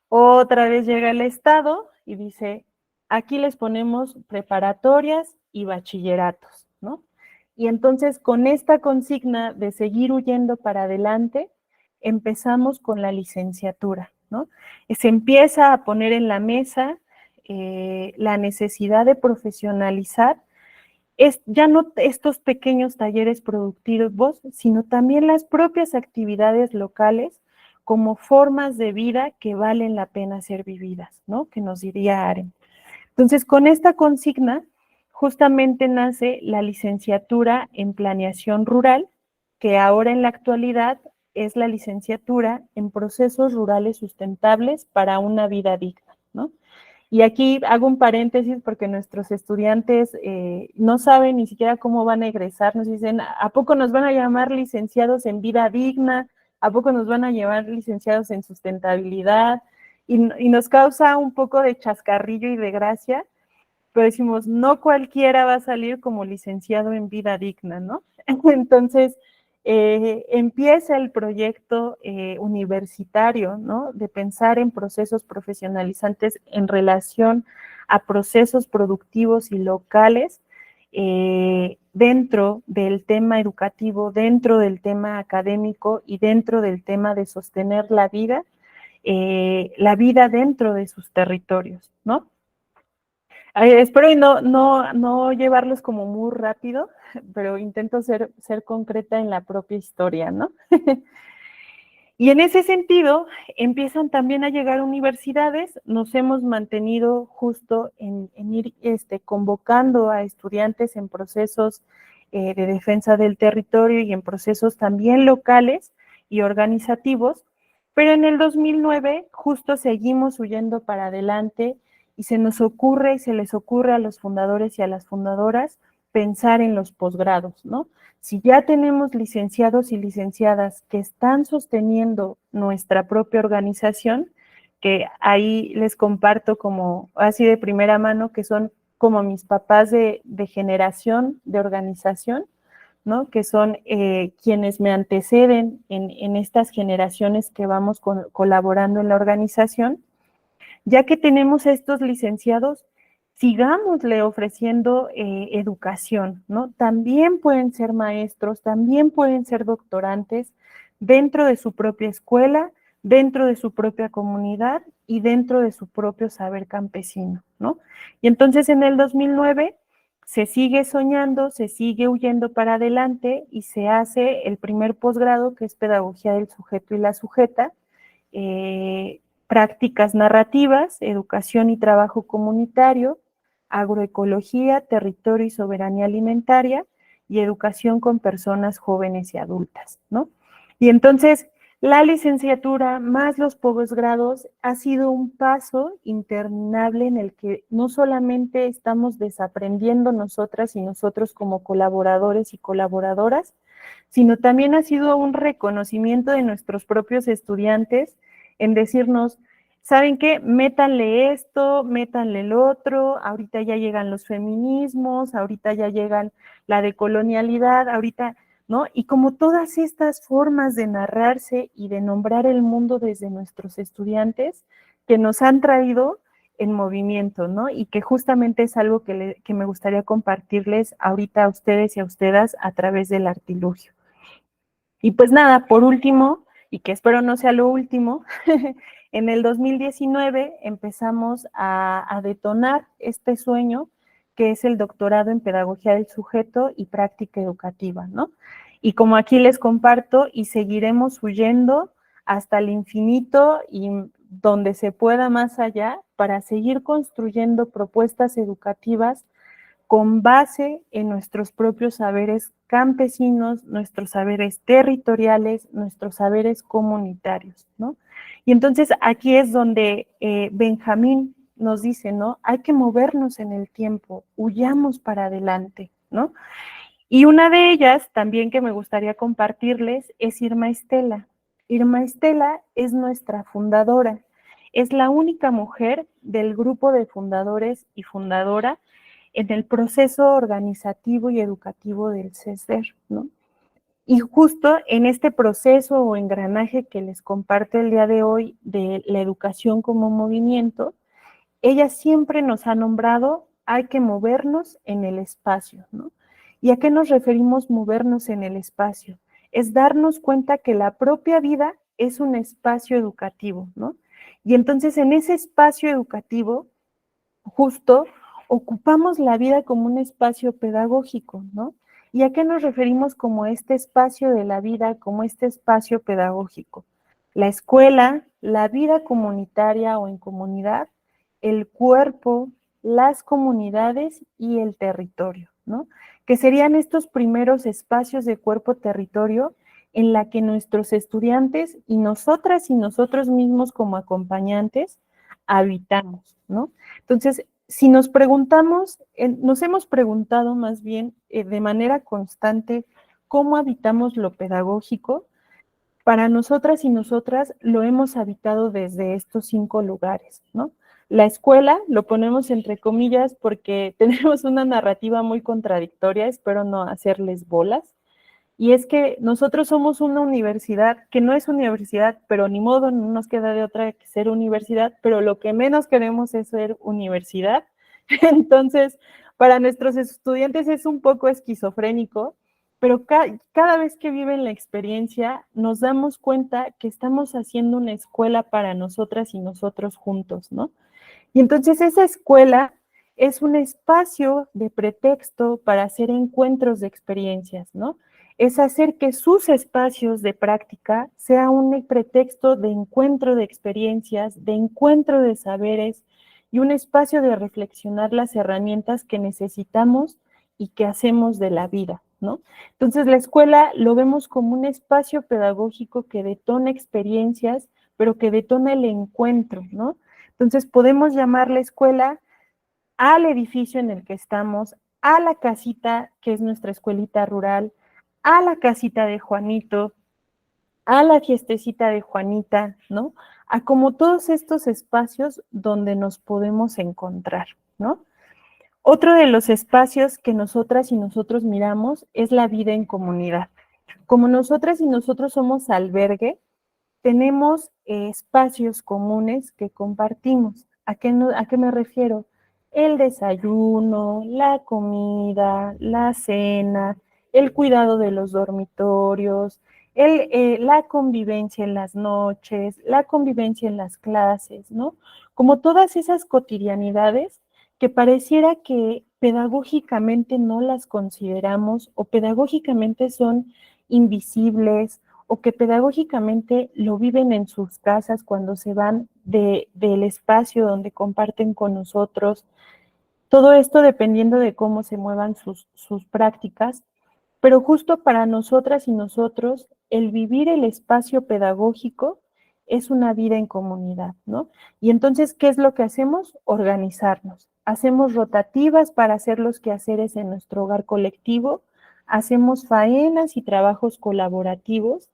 Otra vez llega el Estado y dice, aquí les ponemos preparatorias y bachilleratos, ¿no? Y entonces con esta consigna de seguir huyendo para adelante, empezamos con la licenciatura, ¿no? Se empieza a poner en la mesa la necesidad de profesionalizar ya no estos pequeños talleres productivos, sino también las propias actividades locales como formas de vida que valen la pena ser vividas, ¿no? Que nos diría Aren. Entonces, con esta consigna, justamente nace la licenciatura en Planeación Rural, que ahora en la actualidad es la licenciatura en Procesos Rurales Sustentables para una Vida Digna, ¿no? Y aquí hago un paréntesis porque nuestros estudiantes no saben ni siquiera cómo van a egresar, nos dicen, ¿a poco nos van a llamar licenciados en vida digna? ¿A poco nos van a llamar licenciados en sustentabilidad? Y nos causa un poco de chascarrillo y de gracia, pero decimos, no cualquiera va a salir como licenciado en vida digna, ¿no? Entonces, empieza el proyecto universitario, ¿no? De pensar en procesos profesionalizantes en relación a procesos productivos y locales dentro del tema educativo, dentro del tema académico y dentro del tema de sostener la vida dentro de sus territorios, ¿no? Espero y no llevarlos como muy rápido, pero intento ser concreta en la propia historia, ¿no? Y en ese sentido, empiezan también a llegar universidades, nos hemos mantenido justo en ir convocando a estudiantes en procesos de defensa del territorio y en procesos también locales y organizativos, pero en el 2009 justo seguimos huyendo para adelante y se nos ocurre y se les ocurre a los fundadores y a las fundadoras pensar en los posgrados, ¿no? Si ya tenemos licenciados y licenciadas que están sosteniendo nuestra propia organización, que ahí les comparto como así de primera mano, que son como mis papás de generación de organización, ¿no? Que son quienes me anteceden en estas generaciones que vamos colaborando en la organización. Ya que tenemos a estos licenciados, sigámosle ofreciendo educación, ¿no? También pueden ser maestros, también pueden ser doctorantes dentro de su propia escuela, dentro de su propia comunidad y dentro de su propio saber campesino, ¿no? Y entonces en el 2009 se sigue soñando, se sigue huyendo para adelante y se hace el primer posgrado, que es Pedagogía del Sujeto y la Sujeta, prácticas narrativas, educación y trabajo comunitario, agroecología, territorio y soberanía alimentaria y educación con personas jóvenes y adultas, ¿no? Y entonces la licenciatura más los posgrados ha sido un paso interminable en el que no solamente estamos desaprendiendo nosotras y nosotros como colaboradores y colaboradoras, sino también ha sido un reconocimiento de nuestros propios estudiantes en decirnos, ¿saben qué? Métanle esto, métanle el otro, ahorita ya llegan los feminismos, ahorita ya llegan la decolonialidad, ahorita, ¿no? Y como todas estas formas de narrarse y de nombrar el mundo desde nuestros estudiantes que nos han traído en movimiento, ¿no? Y que justamente es algo que me gustaría compartirles ahorita a ustedes y a ustedes a través del artilugio. Y pues nada, por último, y que espero no sea lo último, en el 2019 empezamos a detonar este sueño que es el doctorado en Pedagogía del Sujeto y Práctica Educativa, ¿no? Y como aquí les comparto, y seguiremos huyendo hasta el infinito y donde se pueda más allá para seguir construyendo propuestas educativas con base en nuestros propios saberes campesinos, nuestros saberes territoriales, nuestros saberes comunitarios, ¿no? Y entonces aquí es donde Benjamín nos dice, ¿no? Hay que movernos en el tiempo, huyamos para adelante, ¿no? Y una de ellas también que me gustaría compartirles es Irma Estela. Irma Estela es nuestra fundadora, es la única mujer del grupo de fundadores y fundadora en el proceso organizativo y educativo del CESDER, ¿no? Y justo en este proceso o engranaje que les comparto el día de hoy de la educación como movimiento, ella siempre nos ha nombrado, hay que movernos en el espacio, ¿no? ¿Y a qué nos referimos movernos en el espacio? Es darnos cuenta que la propia vida es un espacio educativo, ¿no? Y entonces en ese espacio educativo justo ocupamos la vida como un espacio pedagógico, ¿no? ¿Y a qué nos referimos como este espacio de la vida, como este espacio pedagógico? La escuela, la vida comunitaria o en comunidad, el cuerpo, las comunidades y el territorio, ¿no? Que serían estos primeros espacios de cuerpo-territorio en la que nuestros estudiantes y nosotras y nosotros mismos como acompañantes habitamos, ¿no? Entonces, si nos preguntamos, nos hemos preguntado más bien de manera constante cómo habitamos lo pedagógico, para nosotras y nosotras lo hemos habitado desde estos 5 lugares, ¿no? La escuela lo ponemos entre comillas porque tenemos una narrativa muy contradictoria, espero no hacerles bolas, y es que nosotros somos una universidad que no es universidad, pero ni modo, no nos queda de otra que ser universidad, pero lo que menos queremos es ser universidad. Entonces, para nuestros estudiantes es un poco esquizofrénico, pero cada vez que viven la experiencia nos damos cuenta que estamos haciendo una escuela para nosotras y nosotros juntos, ¿no? Y entonces esa escuela es un espacio de pretexto para hacer encuentros de experiencias, ¿no? Es hacer que sus espacios de práctica sea un pretexto de encuentro de experiencias, de encuentro de saberes y un espacio de reflexionar las herramientas que necesitamos y que hacemos de la vida, ¿no? Entonces la escuela lo vemos como un espacio pedagógico que detona experiencias, pero que detona el encuentro, ¿no? Entonces podemos llamar la escuela al edificio en el que estamos, a la casita, que es nuestra escuelita rural, a la casita de Juanito, a la fiestecita de Juanita, ¿no? A como todos estos espacios donde nos podemos encontrar, ¿no? Otro de los espacios que nosotras y nosotros miramos es la vida en comunidad. Como nosotras y nosotros somos albergue, tenemos espacios comunes que compartimos. ¿A qué me refiero? El desayuno, la comida, la cena, el cuidado de los dormitorios, la convivencia en las noches, la convivencia en las clases, ¿no? Como todas esas cotidianidades que pareciera que pedagógicamente no las consideramos o pedagógicamente son invisibles o que pedagógicamente lo viven en sus casas cuando se van del espacio donde comparten con nosotros. Todo esto dependiendo de cómo se muevan sus prácticas, pero justo para nosotras y nosotros, el vivir el espacio pedagógico es una vida en comunidad, ¿no? Y entonces, ¿qué es lo que hacemos? Organizarnos. Hacemos rotativas para hacer los quehaceres en nuestro hogar colectivo, hacemos faenas y trabajos colaborativos,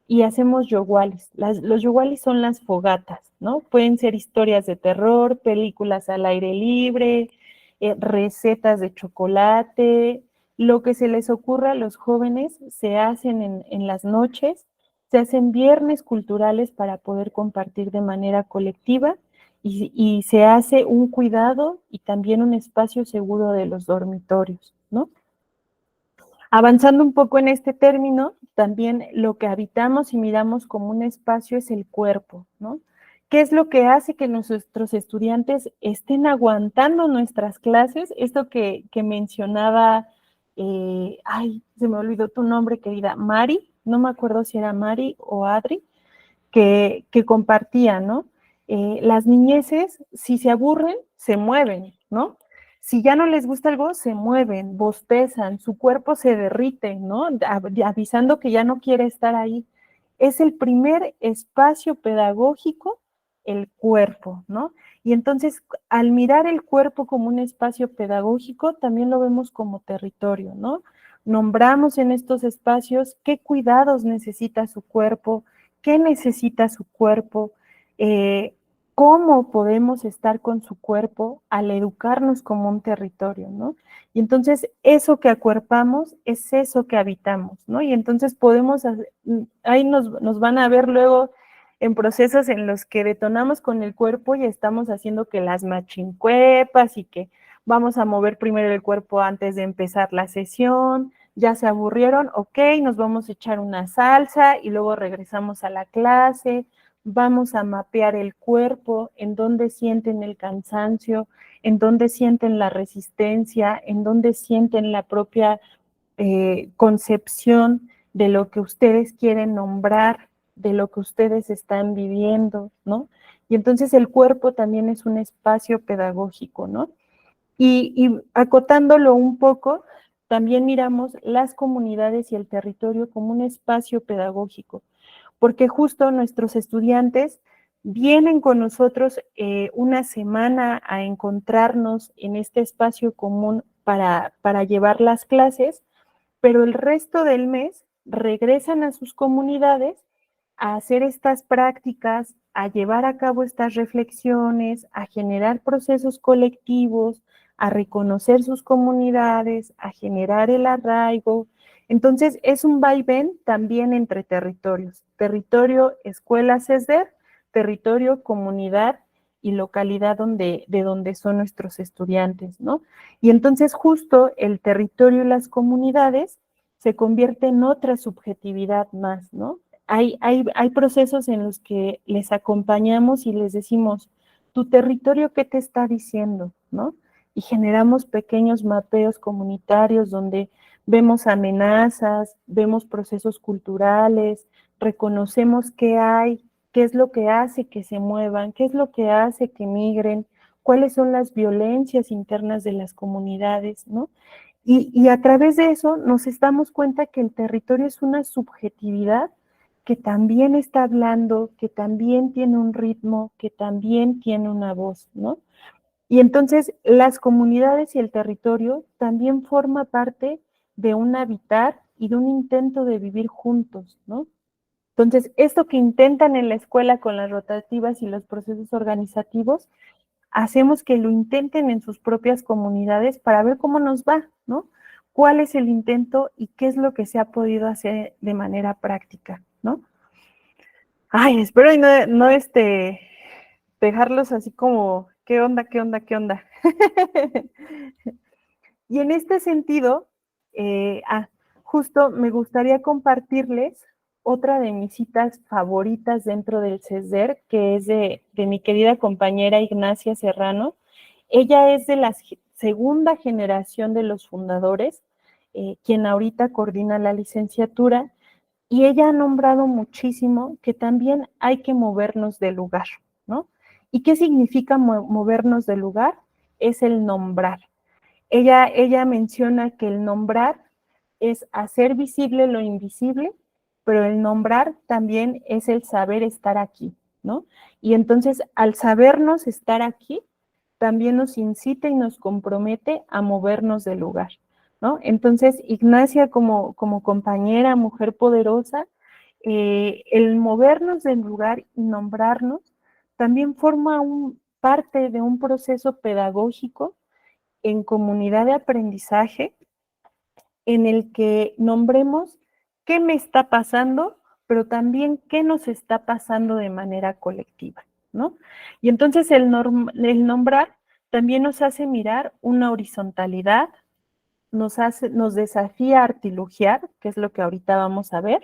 y hacemos yogualis. Los yogualis son las fogatas, ¿no? Pueden ser historias de terror, películas al aire libre, recetas de chocolate, lo que se les ocurra a los jóvenes se hacen en las noches, se hacen viernes culturales para poder compartir de manera colectiva y se hace un cuidado y también un espacio seguro de los dormitorios, ¿no? Avanzando un poco en este término, también lo que habitamos y miramos como un espacio es el cuerpo, ¿no? ¿Qué es lo que hace que nuestros estudiantes estén aguantando nuestras clases? Esto que mencionaba, se me olvidó tu nombre, querida, Mari, no me acuerdo si era Mari o Adri, que compartía, ¿no? Las niñeces, si se aburren, se mueven, ¿no? Si ya no les gusta algo, se mueven, bostezan, su cuerpo se derrite, ¿no? Avisando que ya no quiere estar ahí. Es el primer espacio pedagógico, el cuerpo, ¿no? Y entonces, al mirar el cuerpo como un espacio pedagógico, también lo vemos como territorio, ¿no? Nombramos en estos espacios qué cuidados necesita su cuerpo, qué necesita su cuerpo, cómo podemos estar con su cuerpo al educarnos como un territorio, ¿no? Y entonces eso que acuerpamos es eso que habitamos, ¿no? Y entonces podemos, ahí nos van a ver luego en procesos en los que detonamos con el cuerpo y estamos haciendo que las machincuepas y que vamos a mover primero el cuerpo antes de empezar la sesión, ya se aburrieron, ok, nos vamos a echar una salsa y luego regresamos a la clase, vamos a mapear el cuerpo, en dónde sienten el cansancio, en dónde sienten la resistencia, en dónde sienten la propia concepción de lo que ustedes quieren nombrar, de lo que ustedes están viviendo, ¿no? Y entonces el cuerpo también es un espacio pedagógico, ¿no? Y acotándolo un poco, también miramos las comunidades y el territorio como un espacio pedagógico, porque justo nuestros estudiantes vienen con nosotros una semana a encontrarnos en este espacio común para llevar las clases, pero el resto del mes regresan a sus comunidades a hacer estas prácticas, a llevar a cabo estas reflexiones, a generar procesos colectivos, a reconocer sus comunidades, a generar el arraigo. Entonces, es un vaivén también entre territorios. Territorio, escuela CESDER, territorio, comunidad y localidad de donde son nuestros estudiantes, ¿no? Y entonces justo el territorio y las comunidades se convierte en otra subjetividad más, ¿no? Hay procesos en los que les acompañamos y les decimos, tu territorio, ¿qué te está diciendo? ¿No? Y generamos pequeños mapeos comunitarios donde vemos amenazas, vemos procesos culturales, reconocemos qué hay, qué es lo que hace que se muevan, qué es lo que hace que migren, cuáles son las violencias internas de las comunidades, ¿no? Y a través de eso nos damos cuenta que el territorio es una subjetividad que también está hablando, que también tiene un ritmo, que también tiene una voz, ¿no? Y entonces las comunidades y el territorio también forma parte de un habitar y de un intento de vivir juntos, ¿no? Entonces, esto que intentan en la escuela con las rotativas y los procesos organizativos, hacemos que lo intenten en sus propias comunidades para ver cómo nos va, ¿no? ¿Cuál es el intento y qué es lo que se ha podido hacer de manera práctica, ¿no? Ay, espero y no dejarlos así como, ¿qué onda, qué onda, qué onda? Y en este sentido, justo me gustaría compartirles otra de mis citas favoritas dentro del CESDER, que es de mi querida compañera Ignacia Serrano. Ella es de la segunda generación de los fundadores, quien ahorita coordina la licenciatura, y ella ha nombrado muchísimo que también hay que movernos del lugar, ¿no? ¿Y qué significa movernos del lugar? Es el nombrar. Ella menciona que el nombrar es hacer visible lo invisible, pero el nombrar también es el saber estar aquí, ¿no? Y entonces, al sabernos estar aquí, también nos incita y nos compromete a movernos del lugar, ¿no? Entonces, Ignacia como compañera, mujer poderosa, el movernos del lugar y nombrarnos también forma parte de un proceso pedagógico en comunidad de aprendizaje en el que nombremos qué me está pasando, pero también qué nos está pasando de manera colectiva, ¿no? Y entonces el nombrar también nos hace mirar una horizontalidad, nos desafía a artilugiar, que es lo que ahorita vamos a ver,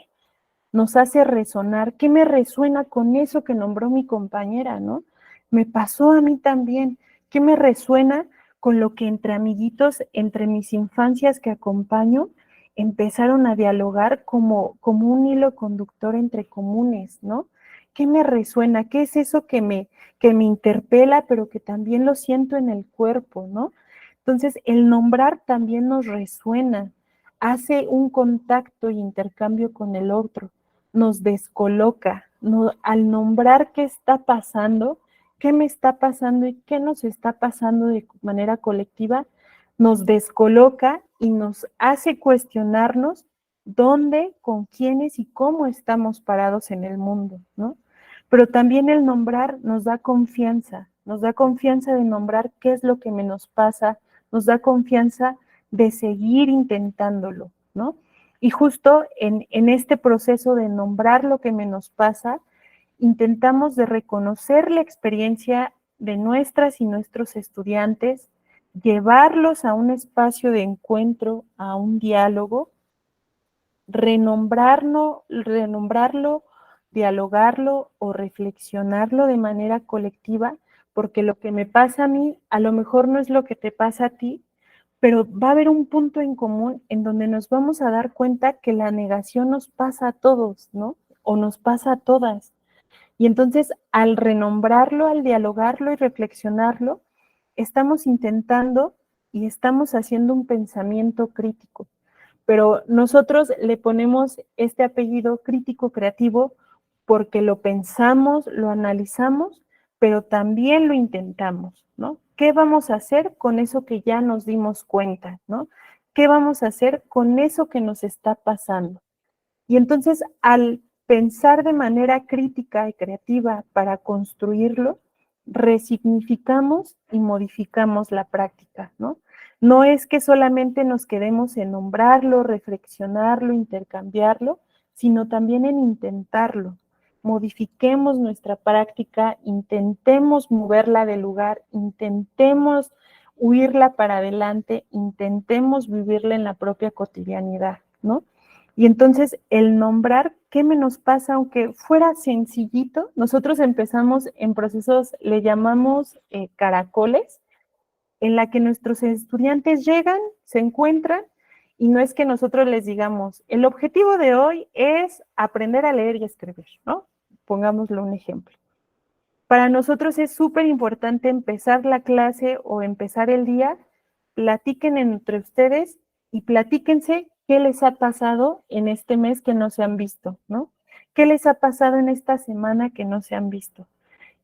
nos hace resonar, ¿qué me resuena con eso que nombró mi compañera, no? Me pasó a mí también, ¿qué me resuena con lo que entre amiguitos, entre mis infancias que acompaño, empezaron a dialogar como un hilo conductor entre comunes, ¿no? ¿Qué me resuena? ¿Qué es eso que me interpela, pero que también lo siento en el cuerpo, ¿no? Entonces, el nombrar también nos resuena, hace un contacto y intercambio con el otro, nos descoloca, al nombrar qué está pasando, qué me está pasando y qué nos está pasando de manera colectiva, nos descoloca y nos hace cuestionarnos dónde, con quiénes y cómo estamos parados en el mundo, ¿no? Pero también el nombrar nos da confianza de nombrar qué es lo que me nos pasa, nos da confianza de seguir intentándolo, ¿no? Y justo en este proceso de nombrar lo que me nos pasa, intentamos de reconocer la experiencia de nuestras y nuestros estudiantes, llevarlos a un espacio de encuentro, a un diálogo, renombrarlo dialogarlo o reflexionarlo de manera colectiva, porque lo que me pasa a mí a lo mejor no es lo que te pasa a ti, pero va a haber un punto en común en donde nos vamos a dar cuenta que la negación nos pasa a todos, ¿no? O nos pasa a todas. Y entonces, al renombrarlo, al dialogarlo y reflexionarlo, estamos intentando y estamos haciendo un pensamiento crítico. Pero nosotros le ponemos este apellido crítico creativo porque lo pensamos, lo analizamos, pero también lo intentamos, ¿no? ¿Qué vamos a hacer con eso que ya nos dimos cuenta, ¿no? ¿Qué vamos a hacer con eso que nos está pasando? Y entonces, al pensar de manera crítica y creativa para construirlo, resignificamos y modificamos la práctica, ¿no? No es que solamente nos quedemos en nombrarlo, reflexionarlo, intercambiarlo, sino también en intentarlo. Modifiquemos nuestra práctica, intentemos moverla del lugar, intentemos huirla para adelante, intentemos vivirla en la propia cotidianidad, ¿no? Y entonces el nombrar qué me nos pasa, aunque fuera sencillito, nosotros empezamos en procesos, le llamamos caracoles, en la que nuestros estudiantes llegan, se encuentran, y no es que nosotros les digamos, el objetivo de hoy es aprender a leer y escribir, ¿no? Pongámoslo un ejemplo. Para nosotros es súper importante empezar la clase o empezar el día, platiquen entre ustedes y platíquense qué les ha pasado en este mes que no se han visto, ¿no? ¿Qué les ha pasado en esta semana que no se han visto?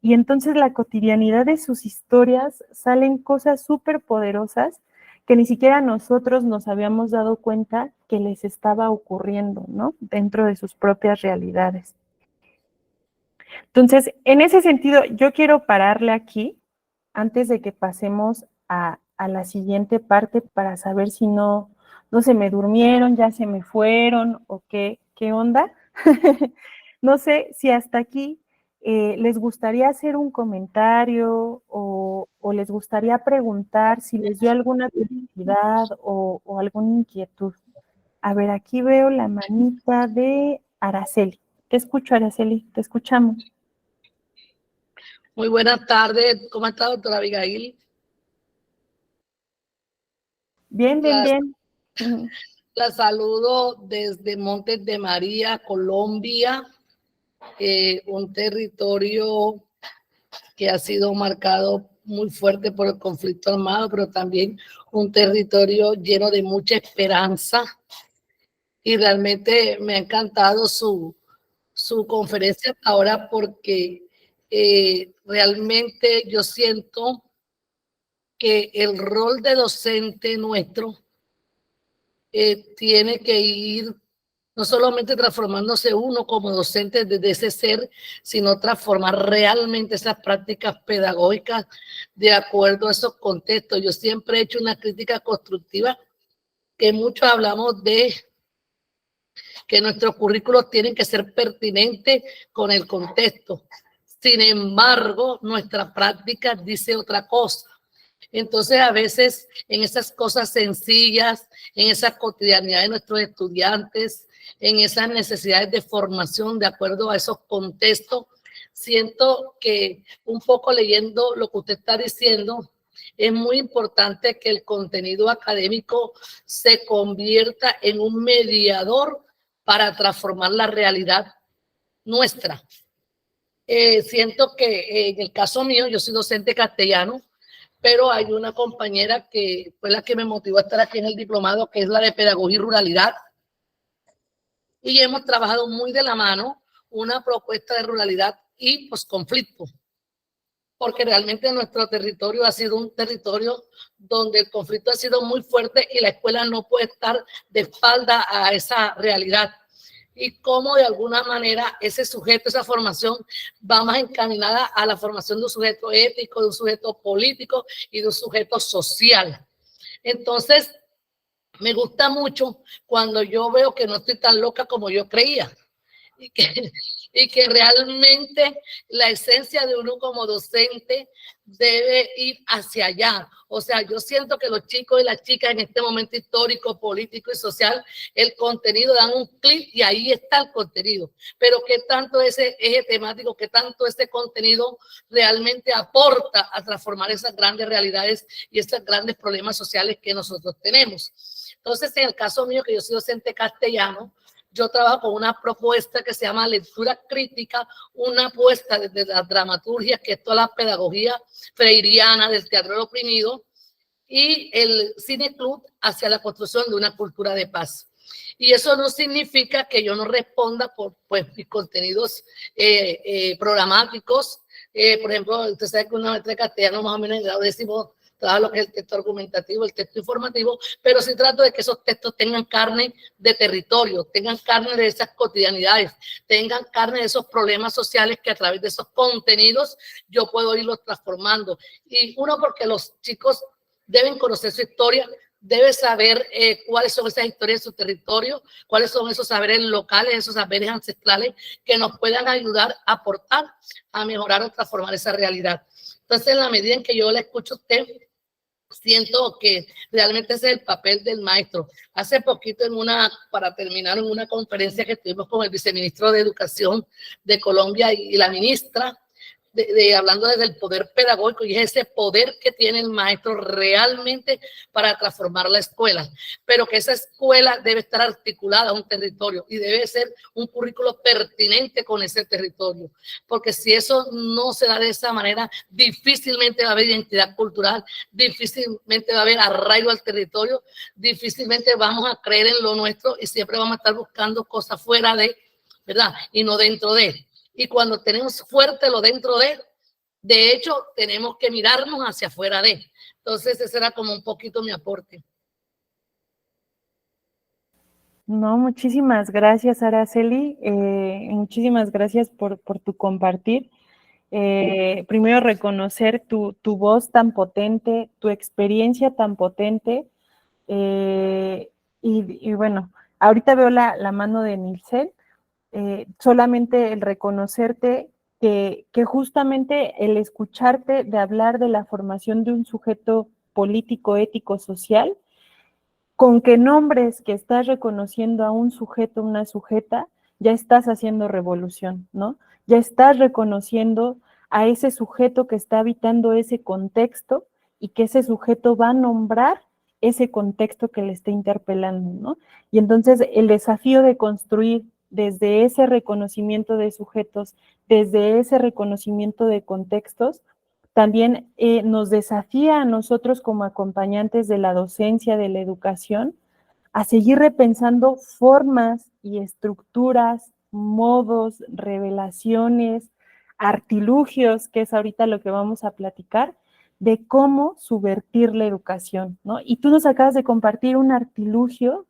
Y entonces la cotidianidad de sus historias salen cosas súper poderosas que ni siquiera nosotros nos habíamos dado cuenta que les estaba ocurriendo, ¿no? Dentro de sus propias realidades. Entonces, en ese sentido, yo quiero pararle aquí antes de que pasemos a la siguiente parte para saber si no se me durmieron, ya se me fueron o qué onda. No sé si hasta aquí les gustaría hacer un comentario o les gustaría preguntar si les dio alguna curiosidad o alguna inquietud. A ver, aquí veo la manita de Araceli. Te escucho, Araceli, te escuchamos. Muy buenas tardes. ¿Cómo está, doctora Abigail? Bien. La saludo desde Montes de María, Colombia, un territorio que ha sido marcado muy fuerte por el conflicto armado, pero también un territorio lleno de mucha esperanza. Y realmente me ha encantado su conferencia hasta ahora porque realmente yo siento que el rol de docente nuestro tiene que ir no solamente transformándose uno como docente desde ese ser, sino transformar realmente esas prácticas pedagógicas de acuerdo a esos contextos. Yo siempre he hecho una crítica constructiva, que muchos hablamos de que nuestros currículos tienen que ser pertinentes con el contexto. Sin embargo, nuestra práctica dice otra cosa. Entonces, a veces en esas cosas sencillas, en esa cotidianidad de nuestros estudiantes, en esas necesidades de formación de acuerdo a esos contextos, siento que un poco leyendo lo que usted está diciendo, es muy importante que el contenido académico se convierta en un mediador para transformar la realidad nuestra. Siento que en el caso mío, yo soy docente castellano, pero hay una compañera que fue la que me motivó a estar aquí en el diplomado, que es la de Pedagogía y Ruralidad. Y hemos trabajado muy de la mano una propuesta de ruralidad y conflicto, porque realmente nuestro territorio ha sido un territorio donde el conflicto ha sido muy fuerte y la escuela no puede estar de espalda a esa realidad. Y cómo de alguna manera ese sujeto, esa formación va más encaminada a la formación de un sujeto ético, de un sujeto político y de un sujeto social. Entonces, me gusta mucho cuando yo veo que no estoy tan loca como yo creía. Y y que realmente la esencia de uno como docente debe ir hacia allá. O sea, yo siento que los chicos y las chicas en este momento histórico, político y social, el contenido dan un clic y ahí está el contenido. Pero qué tanto ese eje temático, qué tanto ese contenido realmente aporta a transformar esas grandes realidades y esos grandes problemas sociales que nosotros tenemos. Entonces, en el caso mío, que yo soy docente castellano, yo trabajo con una propuesta que se llama lectura crítica, una apuesta desde la dramaturgia, que es toda la pedagogía freiriana del teatro oprimido, y el cine club hacia la construcción de una cultura de paz. Y eso no significa que yo no responda por mis contenidos programáticos. Por ejemplo, usted sabe que una maestra de castellano más o menos en el grado décimo trabaja lo que es el texto argumentativo, el texto informativo, pero sí trato de que esos textos tengan carne de territorio, tengan carne de esas cotidianidades, tengan carne de esos problemas sociales que a través de esos contenidos yo puedo irlos transformando. Y uno, porque los chicos deben conocer su historia, debe saber cuáles son esas historias de su territorio, cuáles son esos saberes locales, esos saberes ancestrales que nos puedan ayudar a aportar, a mejorar o transformar esa realidad. Entonces, en la medida en que yo la escucho a usted, siento que realmente ese es el papel del maestro. Hace poquito para terminar, en una conferencia que tuvimos con el viceministro de Educación de Colombia y la ministra, hablando desde el poder pedagógico, y es ese poder que tiene el maestro realmente para transformar la escuela, pero que esa escuela debe estar articulada a un territorio y debe ser un currículo pertinente con ese territorio, porque si eso no se da de esa manera, difícilmente va a haber identidad cultural, difícilmente va a haber arraigo al territorio, difícilmente vamos a creer en lo nuestro y siempre vamos a estar buscando cosas fuera de, ¿verdad? Y no dentro de. Y cuando tenemos fuerte lo dentro de hecho, tenemos que mirarnos hacia afuera de. Entonces, ese era como un poquito mi aporte. No, muchísimas gracias, Araceli. Muchísimas gracias por tu compartir. Primero, reconocer tu voz tan potente, tu experiencia tan potente. Y bueno, ahorita veo la mano de Nilsen. Solamente el reconocerte que justamente el escucharte de hablar de la formación de un sujeto político, ético, social, con que nombres que estás reconociendo a un sujeto, una sujeta, ya estás haciendo revolución, ¿no? Ya estás reconociendo a ese sujeto que está habitando ese contexto y que ese sujeto va a nombrar ese contexto que le está interpelando, ¿no? Y entonces el desafío de construir desde ese reconocimiento de sujetos, desde ese reconocimiento de contextos, también nos desafía a nosotros como acompañantes de la docencia, de la educación, a seguir repensando formas y estructuras, modos, revelaciones, artilugios, que es ahorita lo que vamos a platicar, de cómo subvertir la educación, ¿no? Y tú nos acabas de compartir un artilugio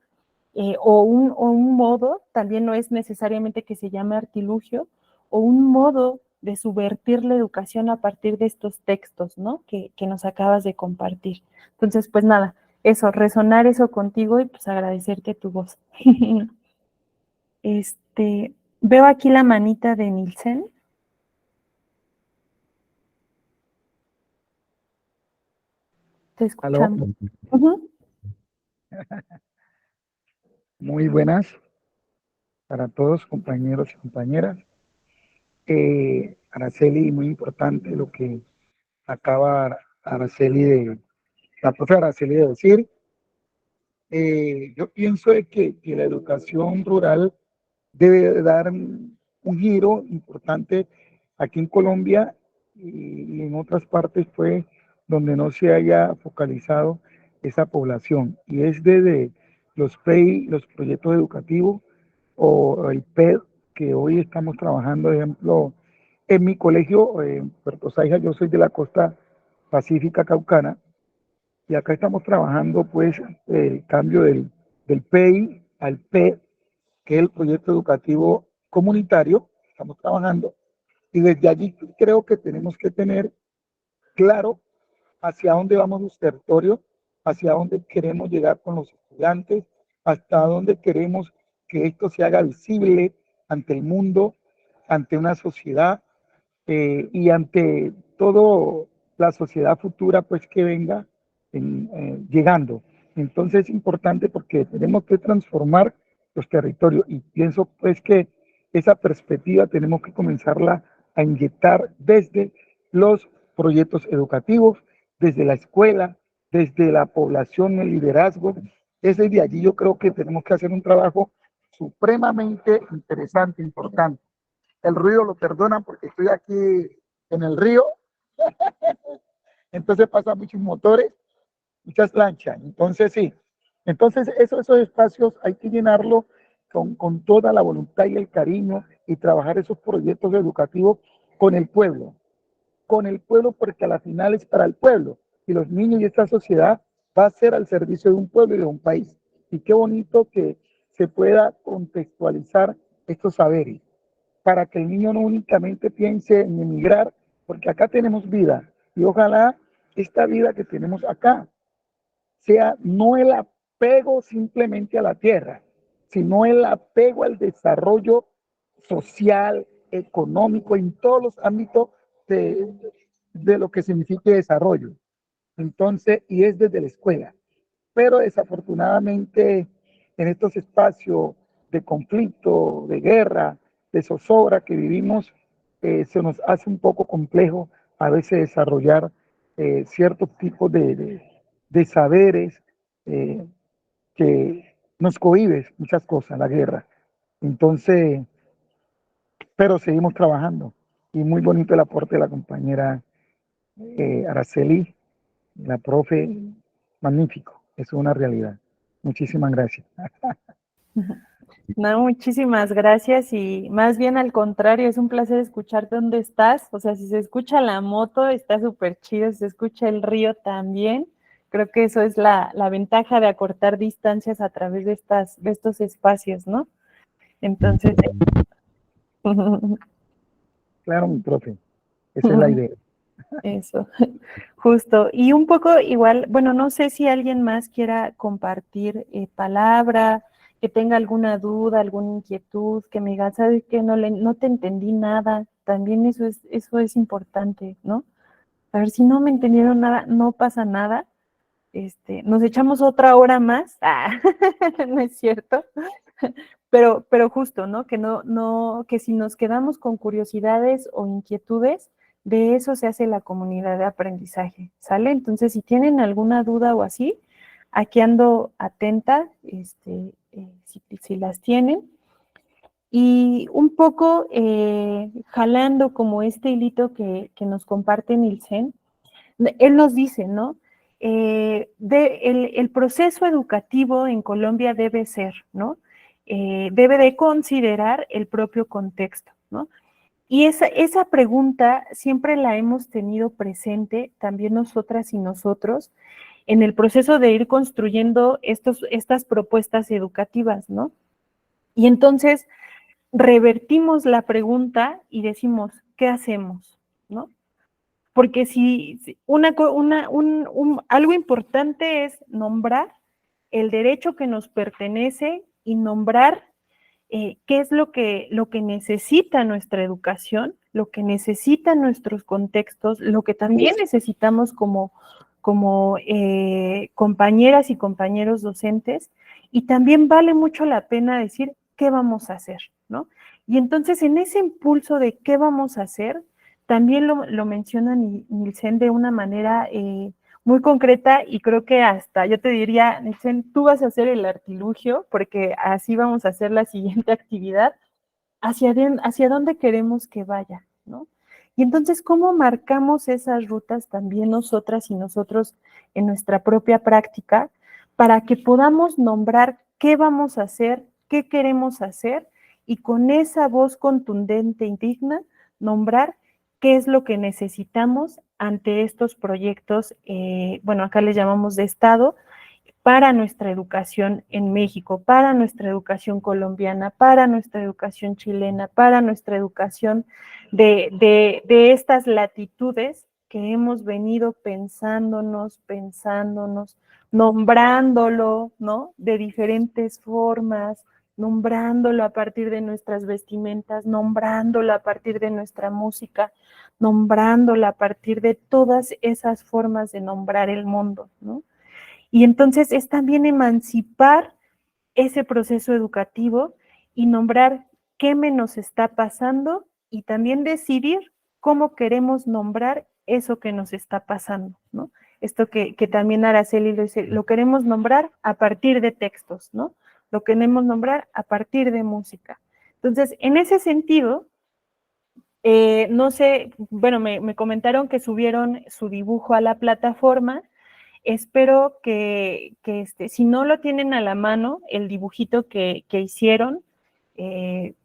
o un modo, también no es necesariamente que se llame artilugio, o un modo de subvertir la educación a partir de estos textos, ¿no? Que nos acabas de compartir. Entonces, pues nada, eso, resonar eso contigo y pues agradecerte tu voz. Veo aquí la manita de Nilsen. Te escuchamos. Muy buenas para todos, compañeros y compañeras. Araceli, muy importante lo que acaba la profe Araceli de decir. Yo pienso de que la educación rural debe dar un giro importante aquí en Colombia y en otras partes, pues, donde no se haya focalizado esa población. Y es desde los PEI, los proyectos educativos, o el PED, que hoy estamos trabajando, por ejemplo, en mi colegio, en Puerto Saija. Yo soy de la costa pacífica caucana, y acá estamos trabajando, pues, el cambio del PEI al PED, que es el proyecto educativo comunitario. Estamos trabajando, y desde allí creo que tenemos que tener claro hacia dónde vamos los territorios, hacia dónde queremos llegar con los estudiantes, hasta dónde queremos que esto se haga visible ante el mundo, ante una sociedad y ante todo la sociedad futura pues que venga llegando. Entonces es importante porque tenemos que transformar los territorios y pienso pues que esa perspectiva tenemos que comenzarla a inyectar desde los proyectos educativos, desde la escuela, desde la población, el liderazgo. Desde allí yo creo que tenemos que hacer un trabajo supremamente interesante, importante. El ruido lo perdonan porque estoy aquí en el río, entonces pasan muchos motores, muchas lanchas, entonces sí. Entonces esos espacios hay que llenarlo con toda la voluntad y el cariño y trabajar esos proyectos educativos con el pueblo porque a la final es para el pueblo y los niños y esta sociedad va a ser al servicio de un pueblo y de un país. Y qué bonito que se pueda contextualizar estos saberes para que el niño no únicamente piense en emigrar, porque acá tenemos vida y ojalá esta vida que tenemos acá sea no el apego simplemente a la tierra, sino el apego al desarrollo social, económico, en todos los ámbitos de lo que signifique desarrollo. Entonces, y es desde la escuela. Pero desafortunadamente en estos espacios de conflicto, de guerra, de zozobra que vivimos, se nos hace un poco complejo a veces desarrollar ciertos tipos de saberes que nos cohíbe muchas cosas, la guerra. Entonces, pero seguimos trabajando. Y muy bonito el aporte de la compañera Araceli, la profe, magnífico, eso es una realidad. Muchísimas gracias. No, muchísimas gracias y más bien al contrario, es un placer escucharte dónde estás. O sea, si se escucha la moto, está súper chido, si se escucha el río también. Creo que eso es la ventaja de acortar distancias a través de estos espacios, ¿no? Entonces, Claro, mi profe, esa es la idea. eso, justo. Y un poco igual, bueno, no sé si alguien más quiera compartir palabra, que tenga alguna duda, alguna inquietud, que me diga, ¿sabes qué? No te entendí nada. También eso es importante, ¿no? A ver, si no me entendieron nada, no pasa nada. Nos echamos otra hora más. No es cierto. Pero justo, ¿no? Que si nos quedamos con curiosidades o inquietudes, de eso se hace la comunidad de aprendizaje, ¿sale? Entonces, si tienen alguna duda o así, aquí ando atenta, si las tienen. Y un poco jalando como este hilito que nos comparte Nielsen, él nos dice, ¿no? El proceso educativo en Colombia debe ser, ¿no? Debe de considerar el propio contexto, ¿no? Y esa pregunta siempre la hemos tenido presente, también nosotras y nosotros, en el proceso de ir construyendo estas propuestas educativas, ¿no? Y entonces revertimos la pregunta y decimos, ¿qué hacemos? ¿No? Porque si algo importante es nombrar el derecho que nos pertenece y nombrar qué es lo que necesita nuestra educación, lo que necesitan nuestros contextos, lo que también necesitamos como compañeras y compañeros docentes, y también vale mucho la pena decir qué vamos a hacer, ¿no? Y entonces en ese impulso de qué vamos a hacer, también lo menciona Nielsen de una manera muy concreta y creo que hasta, yo te diría, Nielsen, tú vas a hacer el artilugio porque así vamos a hacer la siguiente actividad, hacia dónde queremos que vaya, ¿no? Y entonces, ¿cómo marcamos esas rutas también nosotras y nosotros en nuestra propia práctica para que podamos nombrar qué vamos a hacer, qué queremos hacer y con esa voz contundente y digna nombrar qué es lo que necesitamos ante estos proyectos, bueno, acá les llamamos de Estado, para nuestra educación en México, para nuestra educación colombiana, para nuestra educación chilena, para nuestra educación de estas latitudes que hemos venido pensándonos, nombrándolo, ¿no? De diferentes formas, nombrándolo a partir de nuestras vestimentas, nombrándolo a partir de nuestra música, nombrándolo a partir de todas esas formas de nombrar el mundo, ¿no? Y entonces es también emancipar ese proceso educativo y nombrar qué me nos está pasando y también decidir cómo queremos nombrar eso que nos está pasando, ¿no? Esto que también Araceli lo dice, lo queremos nombrar a partir de textos, ¿no? Lo queremos nombrar a partir de música. Entonces, en ese sentido, no sé, bueno, me comentaron que subieron su dibujo a la plataforma. Espero que si no lo tienen a la mano, el dibujito que hicieron,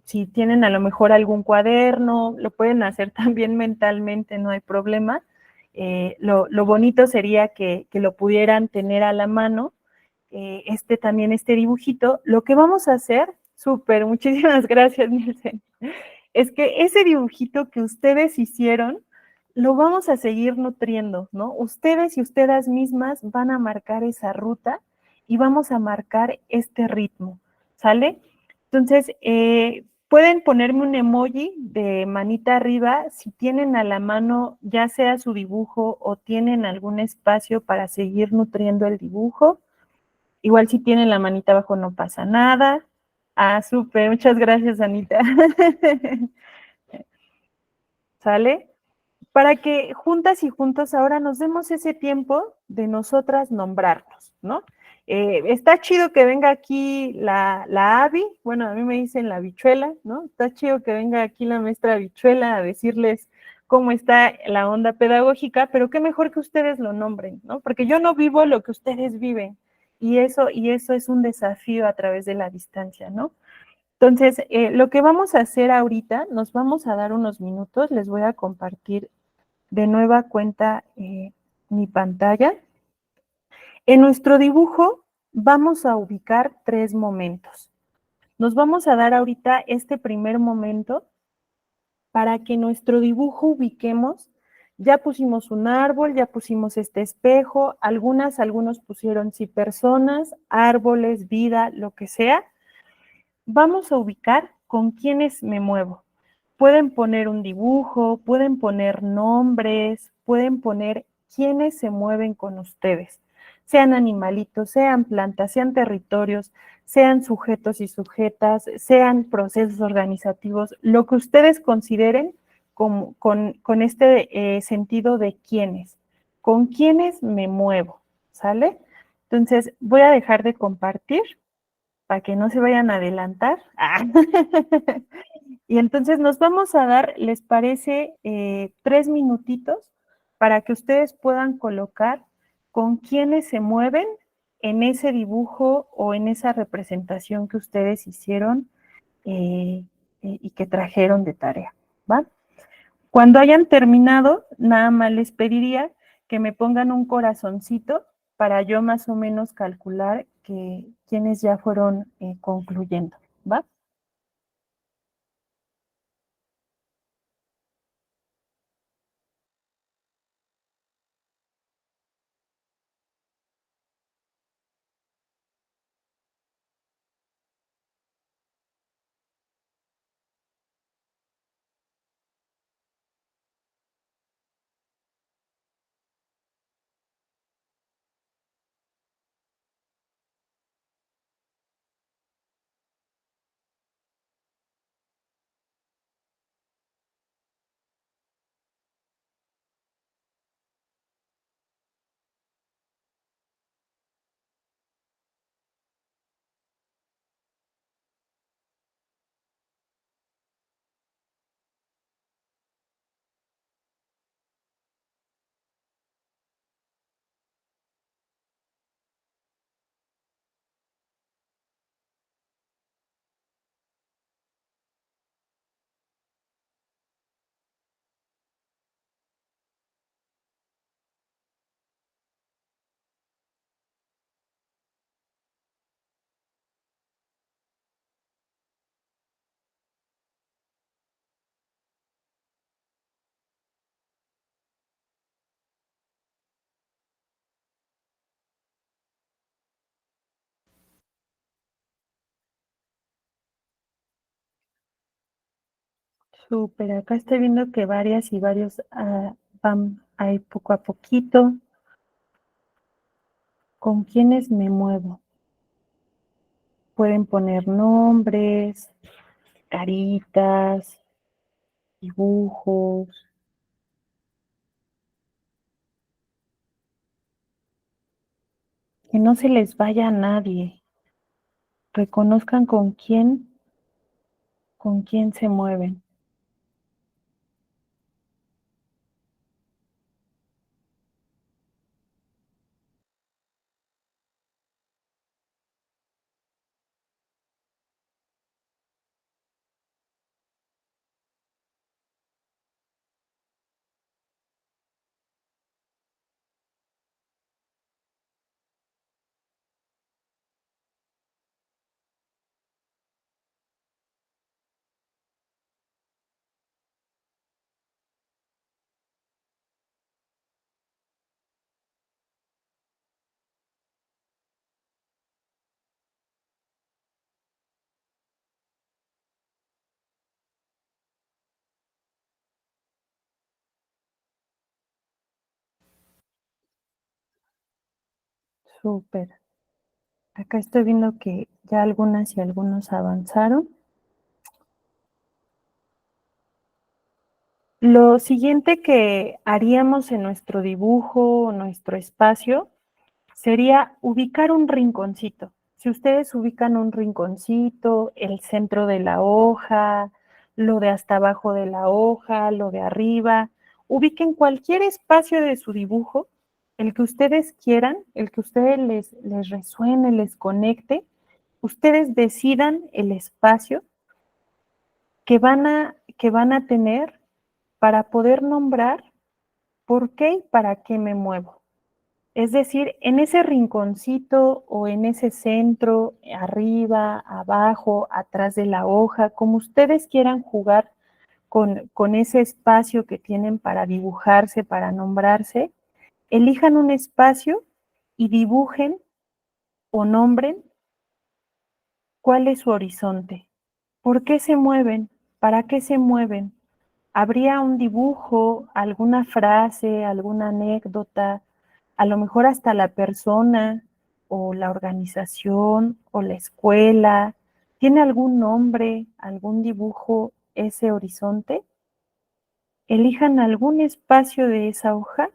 si tienen a lo mejor algún cuaderno, lo pueden hacer también mentalmente, no hay problema. Lo bonito sería que lo pudieran tener a la mano, también este dibujito. Lo que vamos a hacer, súper, muchísimas gracias, Nielsen, es que ese dibujito que ustedes hicieron, lo vamos a seguir nutriendo, ¿no? Ustedes y ustedes mismas van a marcar esa ruta y vamos a marcar este ritmo, ¿sale? Entonces, pueden ponerme un emoji de manita arriba si tienen a la mano ya sea su dibujo o tienen algún espacio para seguir nutriendo el dibujo. Igual si tienen la manita abajo no pasa nada. Ah, súper, muchas gracias, Anita. ¿Sale? Para que juntas y juntos ahora nos demos ese tiempo de nosotras nombrarnos, ¿no? Está chido que venga aquí la Abby, bueno, a mí me dicen la habichuela, ¿no? Está chido que venga aquí la maestra habichuela a decirles cómo está la onda pedagógica, pero qué mejor que ustedes lo nombren, ¿no? Porque yo no vivo lo que ustedes viven, y eso es un desafío a través de la distancia, ¿no? Entonces, lo que vamos a hacer ahorita, nos vamos a dar unos minutos, les voy a compartir de nueva cuenta mi pantalla. En nuestro dibujo vamos a ubicar 3 momentos. Nos vamos a dar ahorita este primer momento para que nuestro dibujo ubiquemos. Ya pusimos un árbol, ya pusimos este espejo, algunos pusieron sí personas, árboles, vida, lo que sea. Vamos a ubicar con quiénes me muevo. Pueden poner un dibujo, pueden poner nombres, pueden poner quiénes se mueven con ustedes. Sean animalitos, sean plantas, sean territorios, sean sujetos y sujetas, sean procesos organizativos, lo que ustedes consideren con este sentido de quiénes. ¿Con quiénes me muevo? ¿Sale? Entonces, voy a dejar de compartir para que no se vayan a adelantar. Y entonces nos vamos a dar, ¿les parece 3 minutitos para que ustedes puedan colocar con quiénes se mueven en ese dibujo o en esa representación que ustedes hicieron y que trajeron de tarea, ¿va? Cuando hayan terminado, nada más les pediría que me pongan un corazoncito para yo más o menos calcular que quiénes ya fueron concluyendo, ¿va? Súper, acá estoy viendo que varias y varios van ahí poco a poquito. ¿Con quiénes me muevo? Pueden poner nombres, caritas, dibujos. Que no se les vaya a nadie. Reconozcan con quién se mueven. Súper. Acá estoy viendo que ya algunas y algunos avanzaron. Lo siguiente que haríamos en nuestro dibujo o nuestro espacio sería ubicar un rinconcito. Si ustedes ubican un rinconcito, el centro de la hoja, lo de hasta abajo de la hoja, lo de arriba, ubiquen cualquier espacio de su dibujo, el que ustedes quieran, el que a ustedes les resuene, les conecte, ustedes decidan el espacio que van a tener para poder nombrar por qué y para qué me muevo. Es decir, en ese rinconcito o en ese centro, arriba, abajo, atrás de la hoja, como ustedes quieran jugar con ese espacio que tienen para dibujarse, para nombrarse, elijan un espacio y dibujen o nombren cuál es su horizonte. ¿Por qué se mueven? ¿Para qué se mueven? ¿Habría un dibujo, alguna frase, alguna anécdota, a lo mejor hasta la persona o la organización o la escuela? ¿Tiene algún nombre, algún dibujo ese horizonte? Elijan algún espacio de esa hoja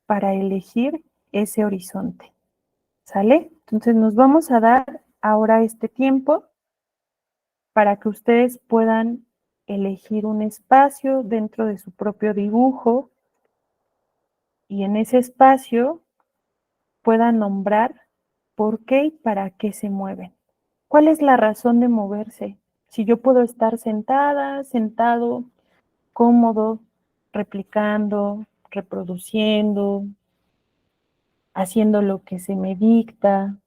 para elegir ese horizonte. ¿Sale? Entonces nos vamos a dar ahora este tiempo para que ustedes puedan elegir un espacio dentro de su propio dibujo y en ese espacio puedan nombrar por qué y para qué se mueven. ¿Cuál es la razón de moverse? Si yo puedo estar sentada, sentado, cómodo, replicando, reproduciendo, haciendo lo que se me dicta.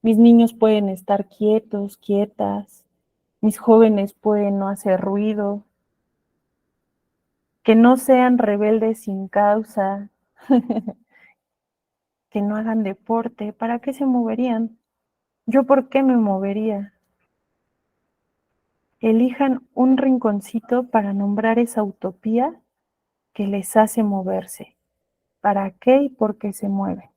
Mis niños pueden estar quietos, quietas. Mis jóvenes pueden no hacer ruido. Que no sean rebeldes sin causa. Que no hagan deporte. ¿Para qué se moverían? ¿Yo por qué me movería? Elijan un rinconcito para nombrar esa utopía que les hace moverse. ¿Para qué y por qué se mueven?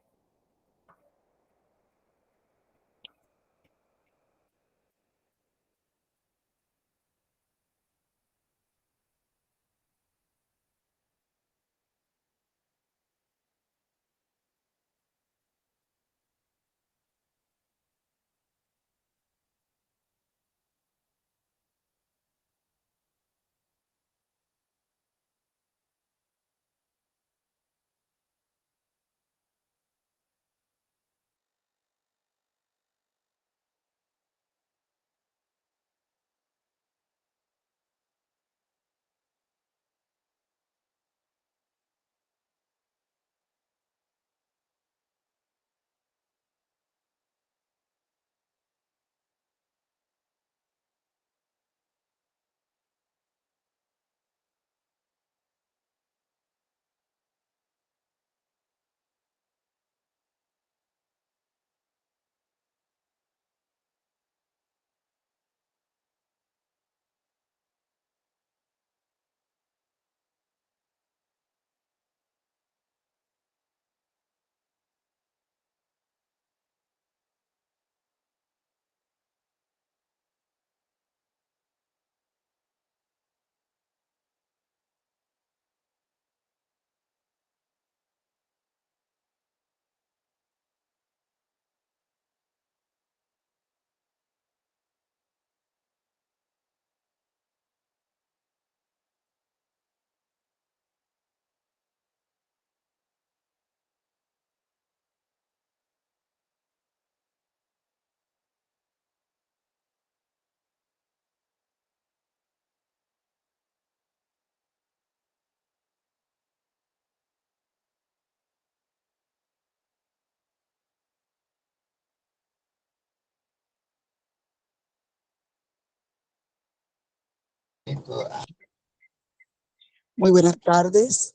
Muy buenas tardes.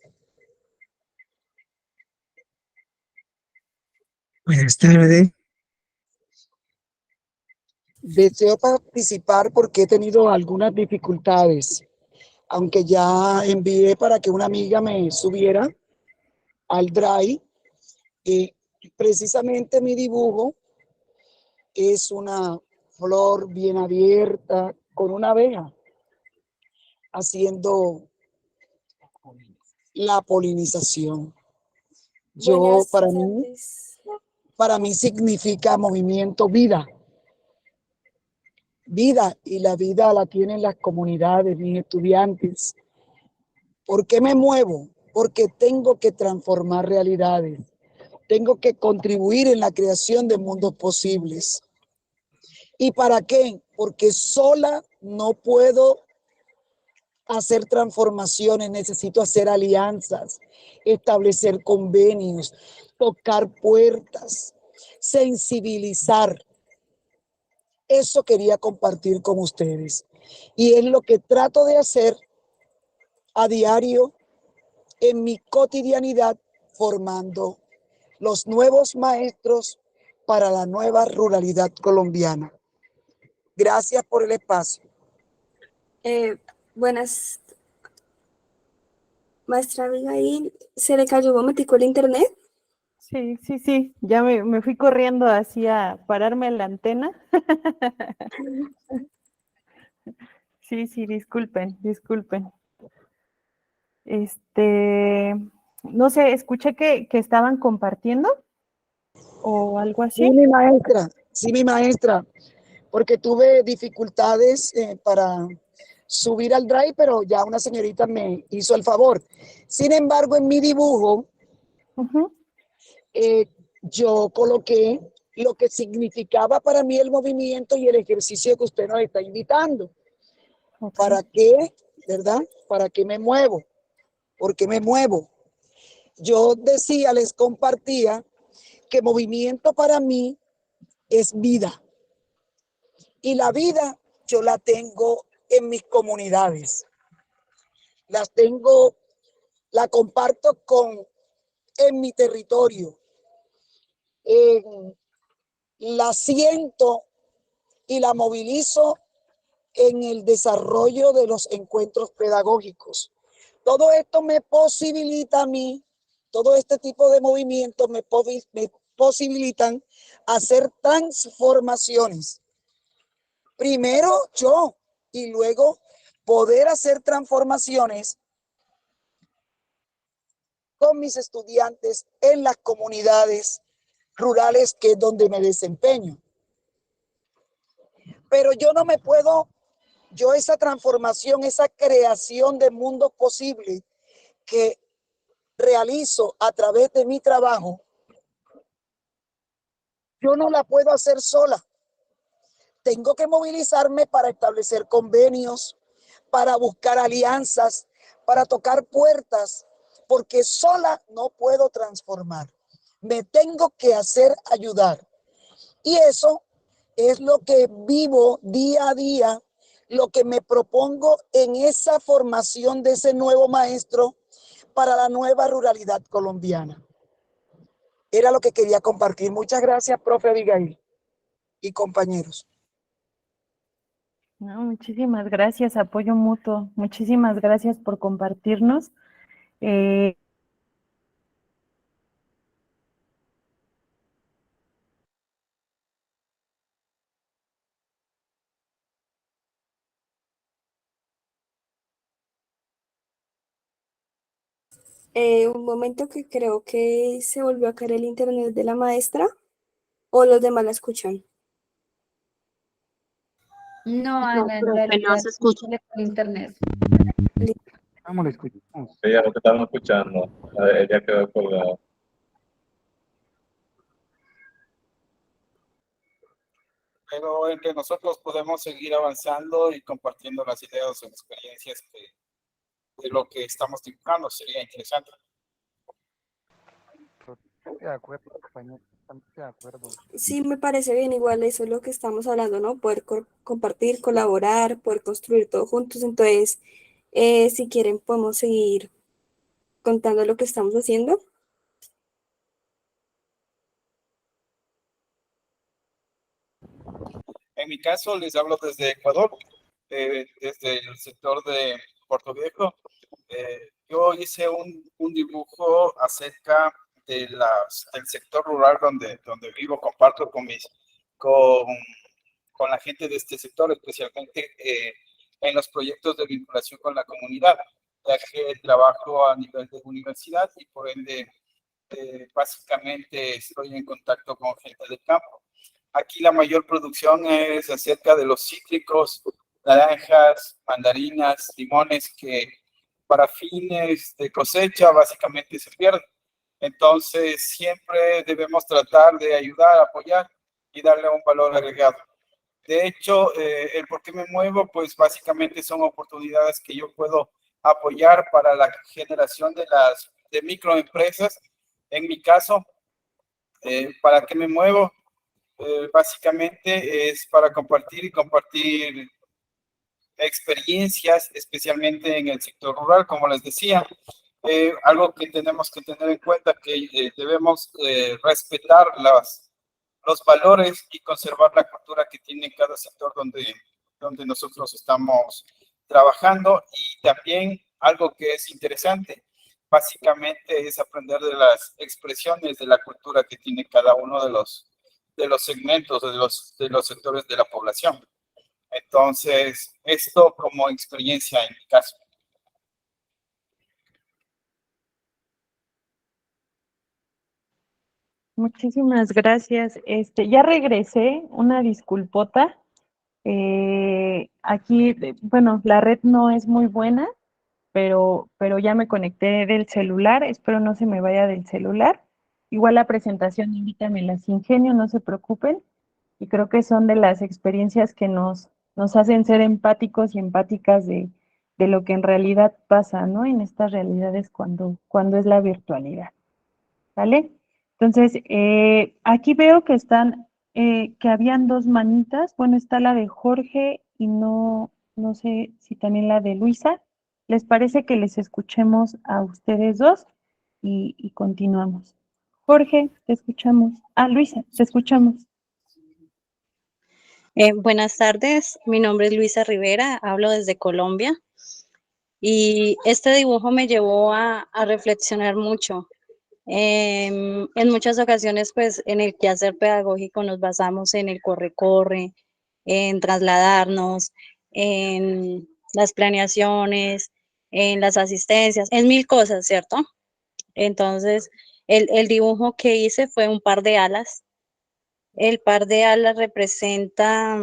Buenas tardes. Deseo participar porque he tenido algunas dificultades, aunque ya envié para que una amiga me subiera al Drive. Precisamente mi dibujo es una flor bien abierta con una abeja haciendo la polinización. Buenas Para tardes. mí significa movimiento, vida. Vida, y la vida la tienen las comunidades, mis estudiantes. ¿Por qué me muevo? Porque tengo que transformar realidades. Tengo que contribuir en la creación de mundos posibles. ¿Y para qué? Porque sola no puedo hacer transformaciones, necesito hacer alianzas, establecer convenios, tocar puertas, sensibilizar. Eso quería compartir con ustedes. Y es lo que trato de hacer a diario en mi cotidianidad, formando los nuevos maestros para la nueva ruralidad colombiana. Gracias por el espacio. Buenas, maestra Abigail, ¿se le cayó un momentico el internet? Sí, ya me fui corriendo así a pararme en la antena. Sí, disculpen. No sé, escuché que estaban compartiendo o algo Sí, así. mi maestra, porque tuve dificultades para subir al Drive, pero ya una señorita me hizo el favor. Sin embargo, en mi dibujo, yo coloqué lo que significaba para mí el movimiento y el ejercicio que usted nos está invitando. Okay. ¿Para qué? ¿Verdad? ¿Para qué me muevo? ¿Por qué me muevo? Yo decía, les compartía que movimiento para mí es vida. Y la vida yo la tengo en mis comunidades. La comparto en mi territorio. La siento y la movilizo en el desarrollo de los encuentros pedagógicos. Todo esto me posibilita a mí, todo este tipo de movimientos me posibilitan hacer transformaciones. Primero yo, y luego poder hacer transformaciones con mis estudiantes en las comunidades rurales, que es donde me desempeño. Pero yo esa transformación, esa creación de mundos posibles que realizo a través de mi trabajo, yo no la puedo hacer sola. Tengo que movilizarme para establecer convenios, para buscar alianzas, para tocar puertas, porque sola no puedo transformar. Me tengo que hacer ayudar. Y eso es lo que vivo día a día, lo que me propongo en esa formación de ese nuevo maestro para la nueva ruralidad colombiana. Era lo que quería compartir. Muchas gracias, profe Abigail y compañeros. No, muchísimas gracias, apoyo mutuo. Muchísimas gracias por compartirnos. Un momento, que creo que se volvió a caer el internet de la maestra, o los demás la escuchan. No, No, Ana, en profe, no realidad se escucha. con internet. Vamos, le escuchamos. Sí, ya lo que estamos escuchando. Ella quedó colgada. Pero entre nosotros podemos seguir avanzando y compartiendo las ideas y experiencias de lo que estamos dibujando. Sería interesante. De acuerdo, compañero, totalmente de acuerdo. Sí, me parece bien, igual eso es lo que estamos hablando, ¿no? Poder compartir, colaborar, poder construir todo juntos. Entonces, si quieren, podemos seguir contando lo que estamos haciendo. En mi caso, les hablo desde Ecuador, desde el sector de Puerto Viejo. Yo hice un dibujo acerca de del sector rural donde vivo, comparto con, con la gente de este sector, especialmente en los proyectos de vinculación con la comunidad, ya que trabajo a nivel de universidad y por ende básicamente estoy en contacto con gente del campo. Aquí la mayor producción es acerca de los cítricos, naranjas, mandarinas, limones, que para fines de cosecha básicamente se pierden. Entonces siempre debemos tratar de ayudar, apoyar y darle un valor agregado. De hecho, el por qué me muevo, pues básicamente son oportunidades que yo puedo apoyar para la generación de microempresas. En mi caso, ¿para qué me muevo? Básicamente es para compartir experiencias, especialmente en el sector rural, como les decía. Algo que tenemos que tener en cuenta que debemos respetar los valores y conservar la cultura que tiene cada sector donde nosotros estamos trabajando. Y también algo que es interesante, básicamente es aprender de las expresiones de la cultura que tiene cada uno de los segmentos, de los sectores de la población. Entonces, esto como experiencia en mi caso. Muchísimas gracias. Ya regresé, una disculpota. Aquí, bueno, la red no es muy buena, pero ya me conecté del celular, espero no se me vaya del celular. Igual la presentación, ahorita me las ingenio, no se preocupen. Y creo que son de las experiencias que nos hacen ser empáticos y empáticas de lo que en realidad pasa, ¿no? En estas realidades cuando es la virtualidad, ¿vale? Entonces, aquí veo que que habían dos manitas. Bueno, está la de Jorge y no sé si también la de Luisa. ¿Les parece que les escuchemos a ustedes dos y continuamos? Jorge, te escuchamos. Ah, Luisa, te escuchamos. Buenas tardes, mi nombre es Luisa Rivera, hablo desde Colombia y este dibujo me llevó a reflexionar mucho. En muchas ocasiones, pues, en el quehacer pedagógico nos basamos en el corre-corre, en trasladarnos, en las planeaciones, en las asistencias, en mil cosas, ¿cierto? Entonces, el dibujo que hice fue un par de alas. El par de alas representa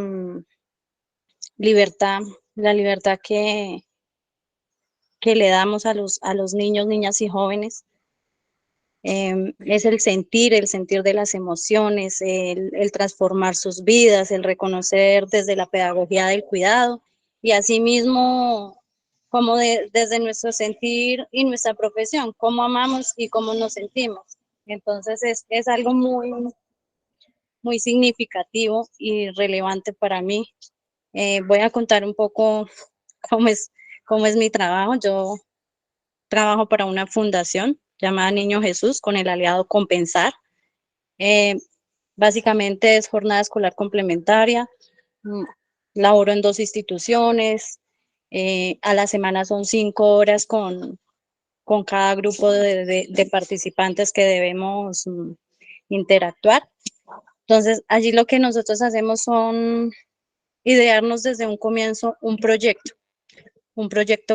libertad, la libertad que le damos a los niños, niñas y jóvenes. Es el sentir de las emociones, el transformar sus vidas, el reconocer desde la pedagogía del cuidado y asimismo como desde nuestro sentir y nuestra profesión, cómo amamos y cómo nos sentimos. Entonces es algo muy significativo y relevante para mí. Voy a contar un poco cómo es mi trabajo. Yo trabajo para una fundación llamada Niño Jesús con el aliado Compensar. Básicamente es jornada escolar complementaria. Laboro en 2 instituciones. A la semana son 5 horas con cada grupo de participantes que debemos interactuar. Entonces, allí lo que nosotros hacemos son idearnos desde un comienzo un proyecto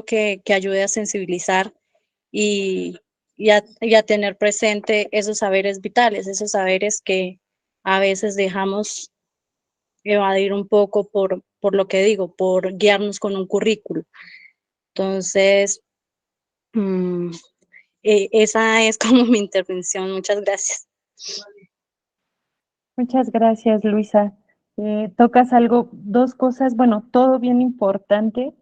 que ayude a sensibilizar y a tener presente esos saberes vitales, esos saberes que a veces dejamos evadir un poco por lo que digo, por guiarnos con un currículo. Entonces, esa es como mi intervención. Muchas gracias. Muchas gracias, Luisa. Tocas dos cosas, bueno, todo bien importante.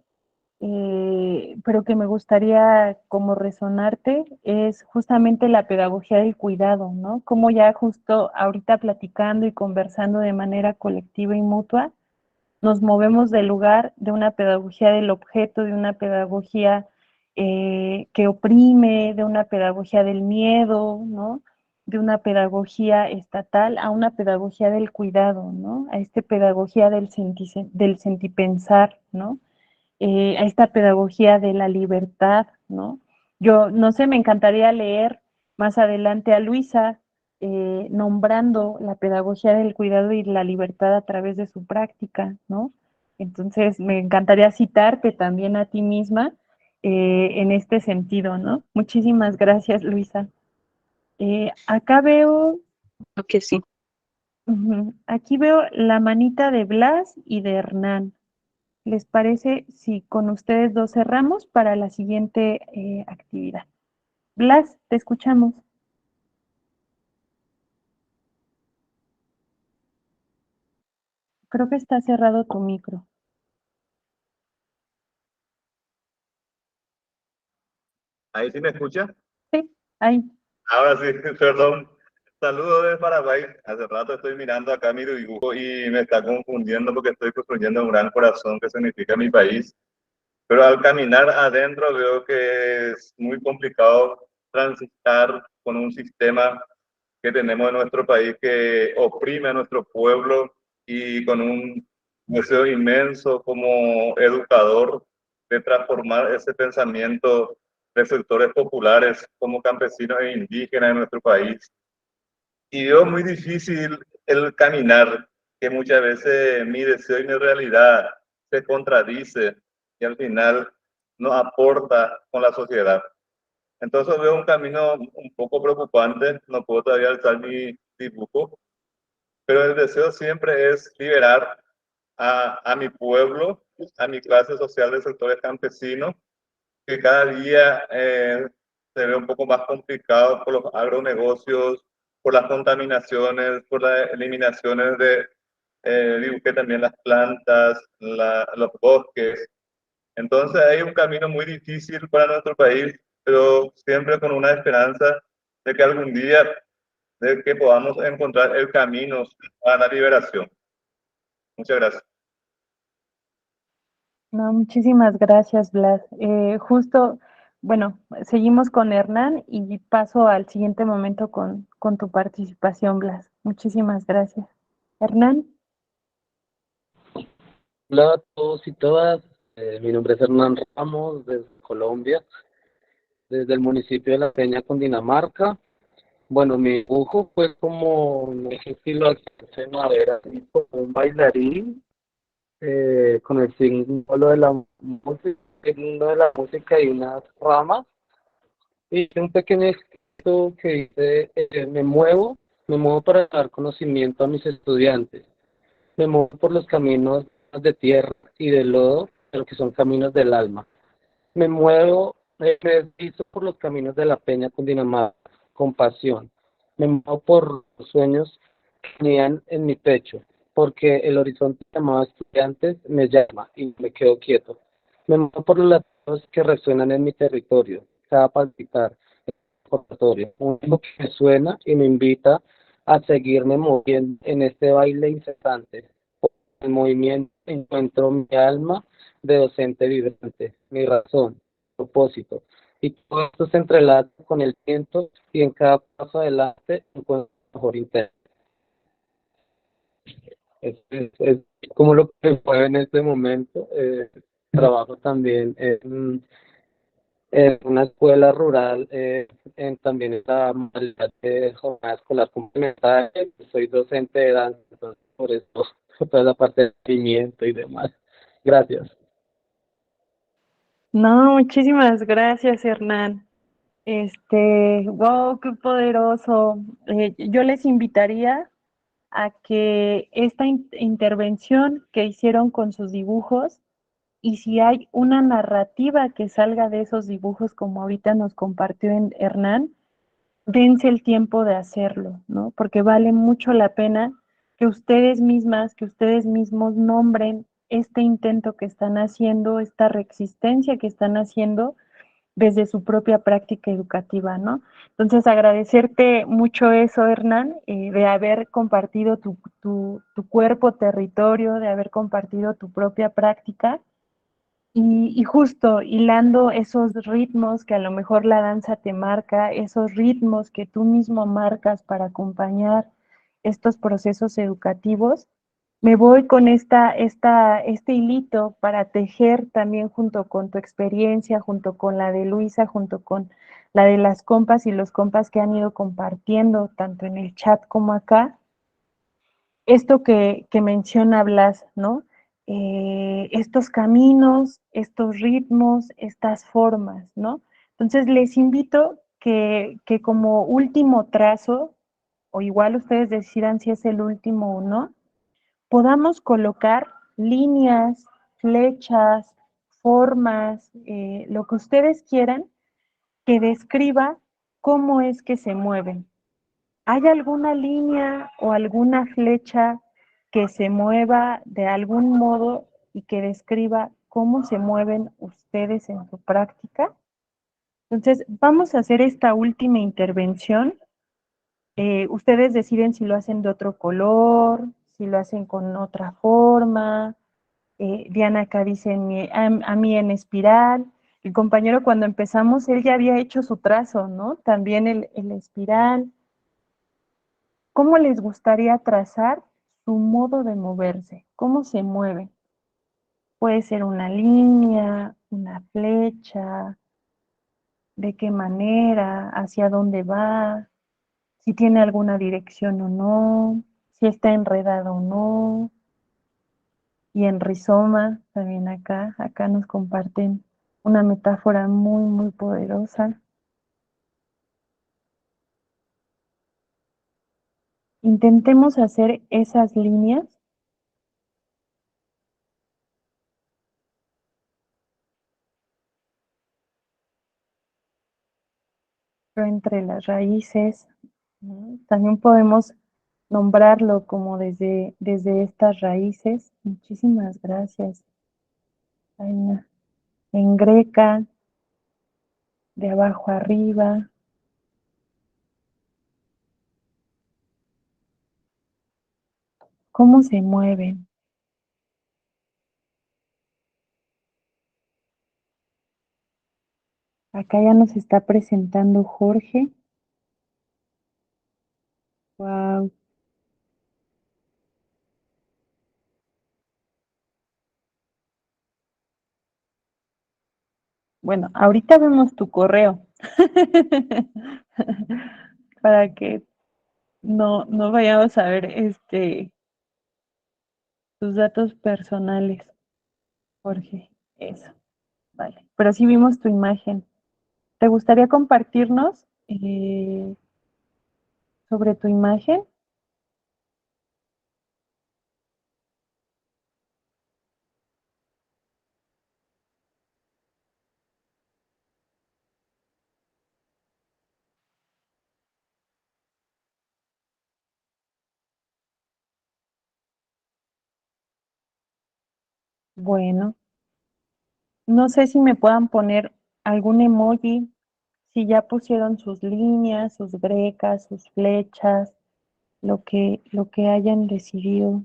pero que me gustaría como resonarte, es justamente la pedagogía del cuidado, ¿no? Como ya justo ahorita platicando y conversando de manera colectiva y mutua, nos movemos del lugar de una pedagogía del objeto, de una pedagogía que oprime, de una pedagogía del miedo, ¿no? De una pedagogía estatal a una pedagogía del cuidado, ¿no? A esta pedagogía del sentipensar, ¿no? A esta pedagogía de la libertad, ¿no? Yo, no sé, me encantaría leer más adelante a Luisa nombrando la pedagogía del cuidado y la libertad a través de su práctica, ¿no? Entonces, me encantaría citarte también a ti misma en este sentido, ¿no? Muchísimas gracias, Luisa. Acá veo, Que sí. aquí veo la manita de Blas y de Hernán. ¿Les parece si con ustedes dos cerramos para la siguiente actividad? Blas, te escuchamos. Creo que está cerrado tu micro. ¿Ahí sí me escucha? Sí, ahí. Ahora sí, perdón. Saludos de Paraguay. Hace rato estoy mirando acá mi dibujo y me está confundiendo porque estoy construyendo un gran corazón que significa mi país. Pero al caminar adentro veo que es muy complicado transitar con un sistema que tenemos en nuestro país que oprime a nuestro pueblo y con un deseo inmenso como educador de transformar ese pensamiento de sectores populares como campesinos e indígenas en nuestro país. Y veo muy difícil el caminar, que muchas veces mi deseo y mi realidad se contradice y al final no aporta con la sociedad. Entonces veo un camino un poco preocupante, no puedo todavía alzar mi dibujo, pero el deseo siempre es liberar a mi pueblo, a mi clase social de sectores campesinos, que cada día se ve un poco más complicado por los agronegocios, por las contaminaciones, por las eliminaciones de, dibujé también las plantas, los bosques. Entonces hay un camino muy difícil para nuestro país, pero siempre con una esperanza de que algún día de que podamos encontrar el camino a la liberación. Muchas gracias. No, muchísimas gracias, Blas. Justo, bueno, seguimos con Hernán y paso al siguiente momento con tu participación, Blas. Muchísimas gracias. Hernán. Hola a todos y todas, mi nombre es Hernán Ramos, desde Colombia, desde el municipio de La Peña, Cundinamarca. Bueno, mi dibujo fue como, no sé si lo alcancen a ver, así como un bailarín con el símbolo de la música y unas ramas. Y un pequeño escrito que dice, me muevo para dar conocimiento a mis estudiantes. Me muevo por los caminos de tierra y de lodo, pero que son caminos del alma. Me deslizo por los caminos de la Peña Cundinamarca, con pasión. Me muevo por los sueños que tenían en mi pecho, porque el horizonte llamado estudiantes me llama y me quedo quieto. Me muevo por los latidos que resuenan en mi territorio, cada palpitar, recordatorio, único que me suena y me invita a seguirme moviendo en este baile incesante. Por el movimiento encuentro mi alma de docente vibrante, mi razón, propósito. Y todo esto se entrelaza con el viento y en cada paso adelante encuentro mejor interés. Es como lo que fue en este momento. Trabajo también en una escuela rural, también en la modalidad de jornada escolar complementaria. Soy docente de danza, entonces por eso toda la parte de movimiento y demás. Gracias. No, muchísimas gracias, Hernán. Wow, qué poderoso. Yo les invitaría a que esta intervención que hicieron con sus dibujos, y si hay una narrativa que salga de esos dibujos, como ahorita nos compartió Hernán, dense el tiempo de hacerlo, ¿no? Porque vale mucho la pena que ustedes mismas, que ustedes mismos nombren este intento que están haciendo, esta resistencia que están haciendo desde su propia práctica educativa, ¿no? Entonces, agradecerte mucho eso, Hernán, de haber compartido tu cuerpo, territorio, de haber compartido tu propia práctica y justo hilando esos ritmos que a lo mejor la danza te marca, esos ritmos que tú mismo marcas para acompañar estos procesos educativos, me voy con este hilito para tejer también junto con tu experiencia, junto con la de Luisa, junto con la de las compas y los compas que han ido compartiendo tanto en el chat como acá, esto que menciona Blas, ¿no? Estos caminos, estos ritmos, estas formas, ¿no? Entonces les invito que como último trazo, o igual ustedes decidan si es el último o no, podamos colocar líneas, flechas, formas, lo que ustedes quieran, que describa cómo es que se mueven. ¿Hay alguna línea o alguna flecha que se mueva de algún modo y que describa cómo se mueven ustedes en su práctica? Entonces, vamos a hacer esta última intervención. Ustedes deciden si lo hacen de otro color, si lo hacen con otra forma. Diana acá dice a mí en espiral. El compañero cuando empezamos, él ya había hecho su trazo, ¿no? También el espiral. ¿Cómo les gustaría trazar su modo de moverse? ¿Cómo se mueve? Puede ser una línea, una flecha, de qué manera, hacia dónde va, si tiene alguna dirección o no, si está enredado o no. Y en rizoma, también acá nos comparten una metáfora muy, muy poderosa. Intentemos hacer esas líneas pero entre las raíces, ¿no? También podemos nombrarlo como desde estas raíces. Muchísimas gracias, Aina. En greca, de abajo arriba. ¿Cómo se mueven? Acá ya nos está presentando Jorge. Wow. Bueno, ahorita vemos tu correo para que no vayamos a ver tus datos personales, Jorge. Eso, vale. Pero sí vimos tu imagen. ¿Te gustaría compartirnos sobre tu imagen? Bueno, no sé si me puedan poner algún emoji, si ya pusieron sus líneas, sus grecas, sus flechas, lo que hayan decidido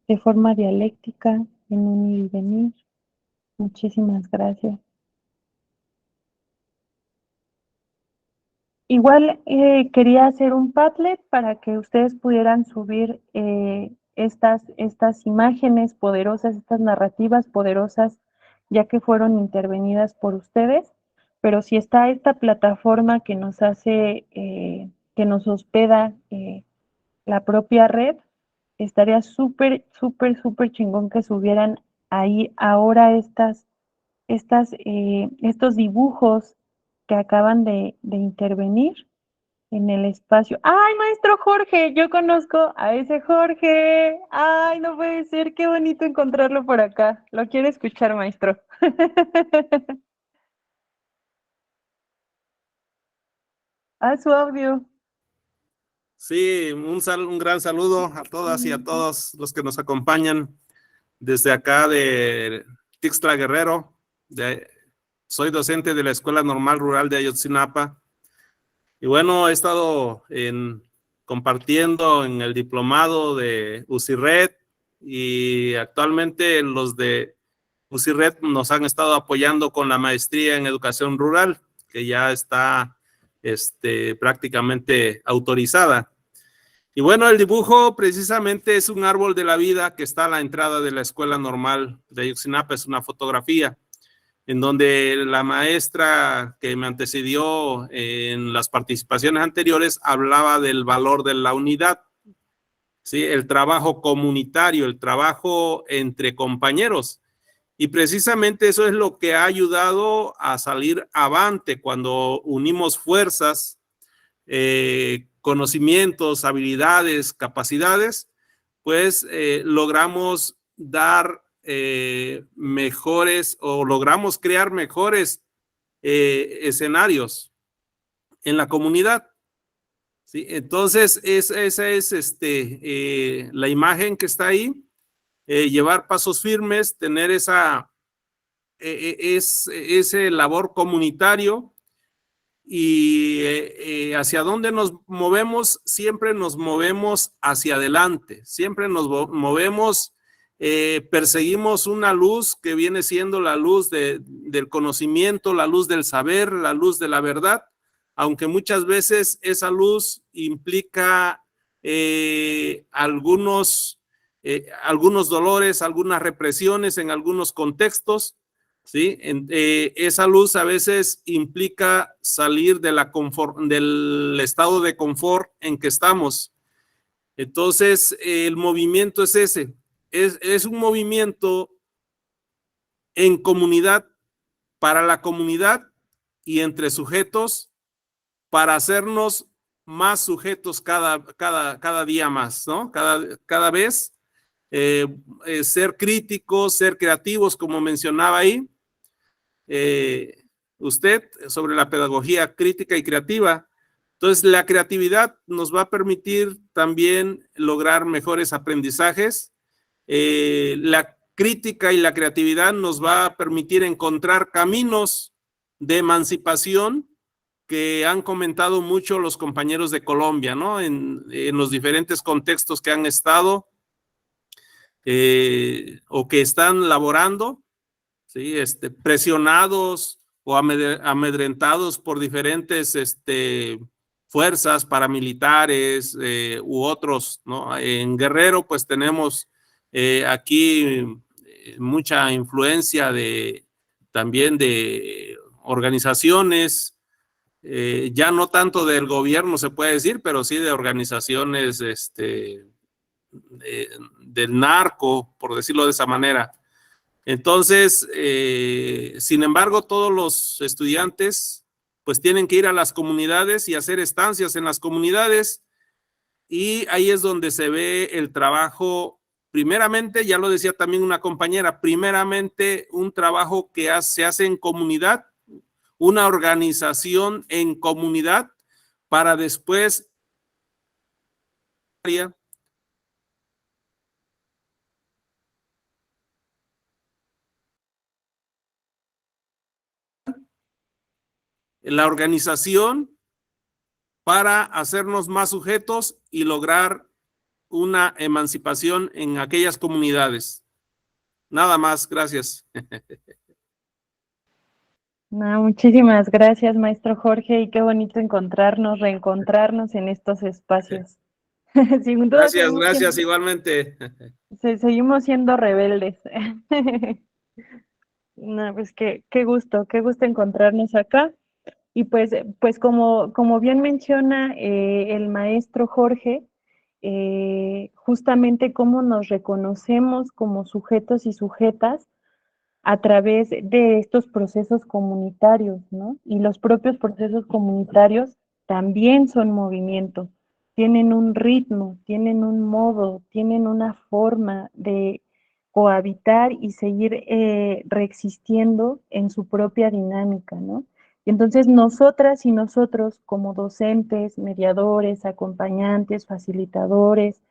de forma dialéctica, en un ir y venir. Muchísimas gracias. Igual quería hacer un Padlet para que ustedes pudieran subir estas imágenes poderosas, estas narrativas poderosas, ya que fueron intervenidas por ustedes. Pero si está esta plataforma que nos hace, que nos hospeda la propia red, estaría súper, súper, súper chingón que subieran ahí ahora estos dibujos que acaban de intervenir en el espacio. ¡Ay, maestro Jorge! Yo conozco a ese Jorge. ¡Ay, no puede ser! Qué bonito encontrarlo por acá. Lo quiero escuchar, maestro. Ah, su audio. Sí, un gran saludo a todas y a todos los que nos acompañan desde acá de Tixtla Guerrero. Soy docente de la Escuela Normal Rural de Ayotzinapa. Y bueno, he estado compartiendo en el diplomado de UCIRED y actualmente los de UCIRED nos han estado apoyando con la maestría en educación rural, que ya está prácticamente autorizada. Y bueno, el dibujo precisamente es un árbol de la vida que está a la entrada de la Escuela Normal de Ayotzinapa, es una fotografía en donde la maestra que me antecedió en las participaciones anteriores hablaba del valor de la unidad, ¿sí? El trabajo comunitario, el trabajo entre compañeros. Y precisamente eso es lo que ha ayudado a salir avante cuando unimos fuerzas, conocimientos, habilidades, capacidades, pues logramos dar mejores o logramos crear mejores escenarios en la comunidad. ¿Sí? Entonces, esa es la imagen que está ahí, llevar pasos firmes, tener ese labor comunitario. Y hacia dónde nos movemos, siempre nos movemos hacia adelante, siempre nos movemos, perseguimos una luz que viene siendo la luz del conocimiento, la luz del saber, la luz de la verdad, aunque muchas veces esa luz implica algunos dolores, algunas represiones en algunos contextos. ¿Sí? Esa luz a veces implica salir del estado de confort en que estamos. Entonces, el movimiento es ese. Es un movimiento en comunidad, para la comunidad y entre sujetos, para hacernos más sujetos cada día más, ¿no? Cada vez. Ser críticos, ser creativos, como mencionaba ahí usted sobre la pedagogía crítica y creativa. Entonces, la creatividad nos va a permitir también lograr mejores aprendizajes. La crítica y la creatividad nos va a permitir encontrar caminos de emancipación que han comentado mucho los compañeros de Colombia, ¿no? En los diferentes contextos que han estado o que están laborando, ¿sí? Presionados o amedrentados por diferentes fuerzas paramilitares u otros, ¿no? En Guerrero, pues tenemos aquí mucha influencia también de organizaciones, ya no tanto del gobierno se puede decir, pero sí de organizaciones del narco, por decirlo de esa manera. Entonces, sin embargo, todos los estudiantes pues tienen que ir a las comunidades y hacer estancias en las comunidades, y ahí es donde se ve el trabajo, primeramente, ya lo decía también una compañera, primeramente un trabajo que se hace en comunidad, una organización en comunidad, para después la organización para hacernos más sujetos y lograr una emancipación en aquellas comunidades. Nada más, gracias. No, muchísimas gracias, maestro Jorge, y qué bonito reencontrarnos en estos espacios. Sin duda Gracias, igualmente. seguimos siendo rebeldes. No, pues qué gusto encontrarnos acá. Y pues como bien menciona el maestro Jorge, justamente cómo nos reconocemos como sujetos y sujetas a través de estos procesos comunitarios, ¿no? Y los propios procesos comunitarios también son movimiento, tienen un ritmo, tienen un modo, tienen una forma de cohabitar y seguir reexistiendo en su propia dinámica, ¿no? Y entonces nosotras y nosotros como docentes, mediadores, acompañantes, facilitadores,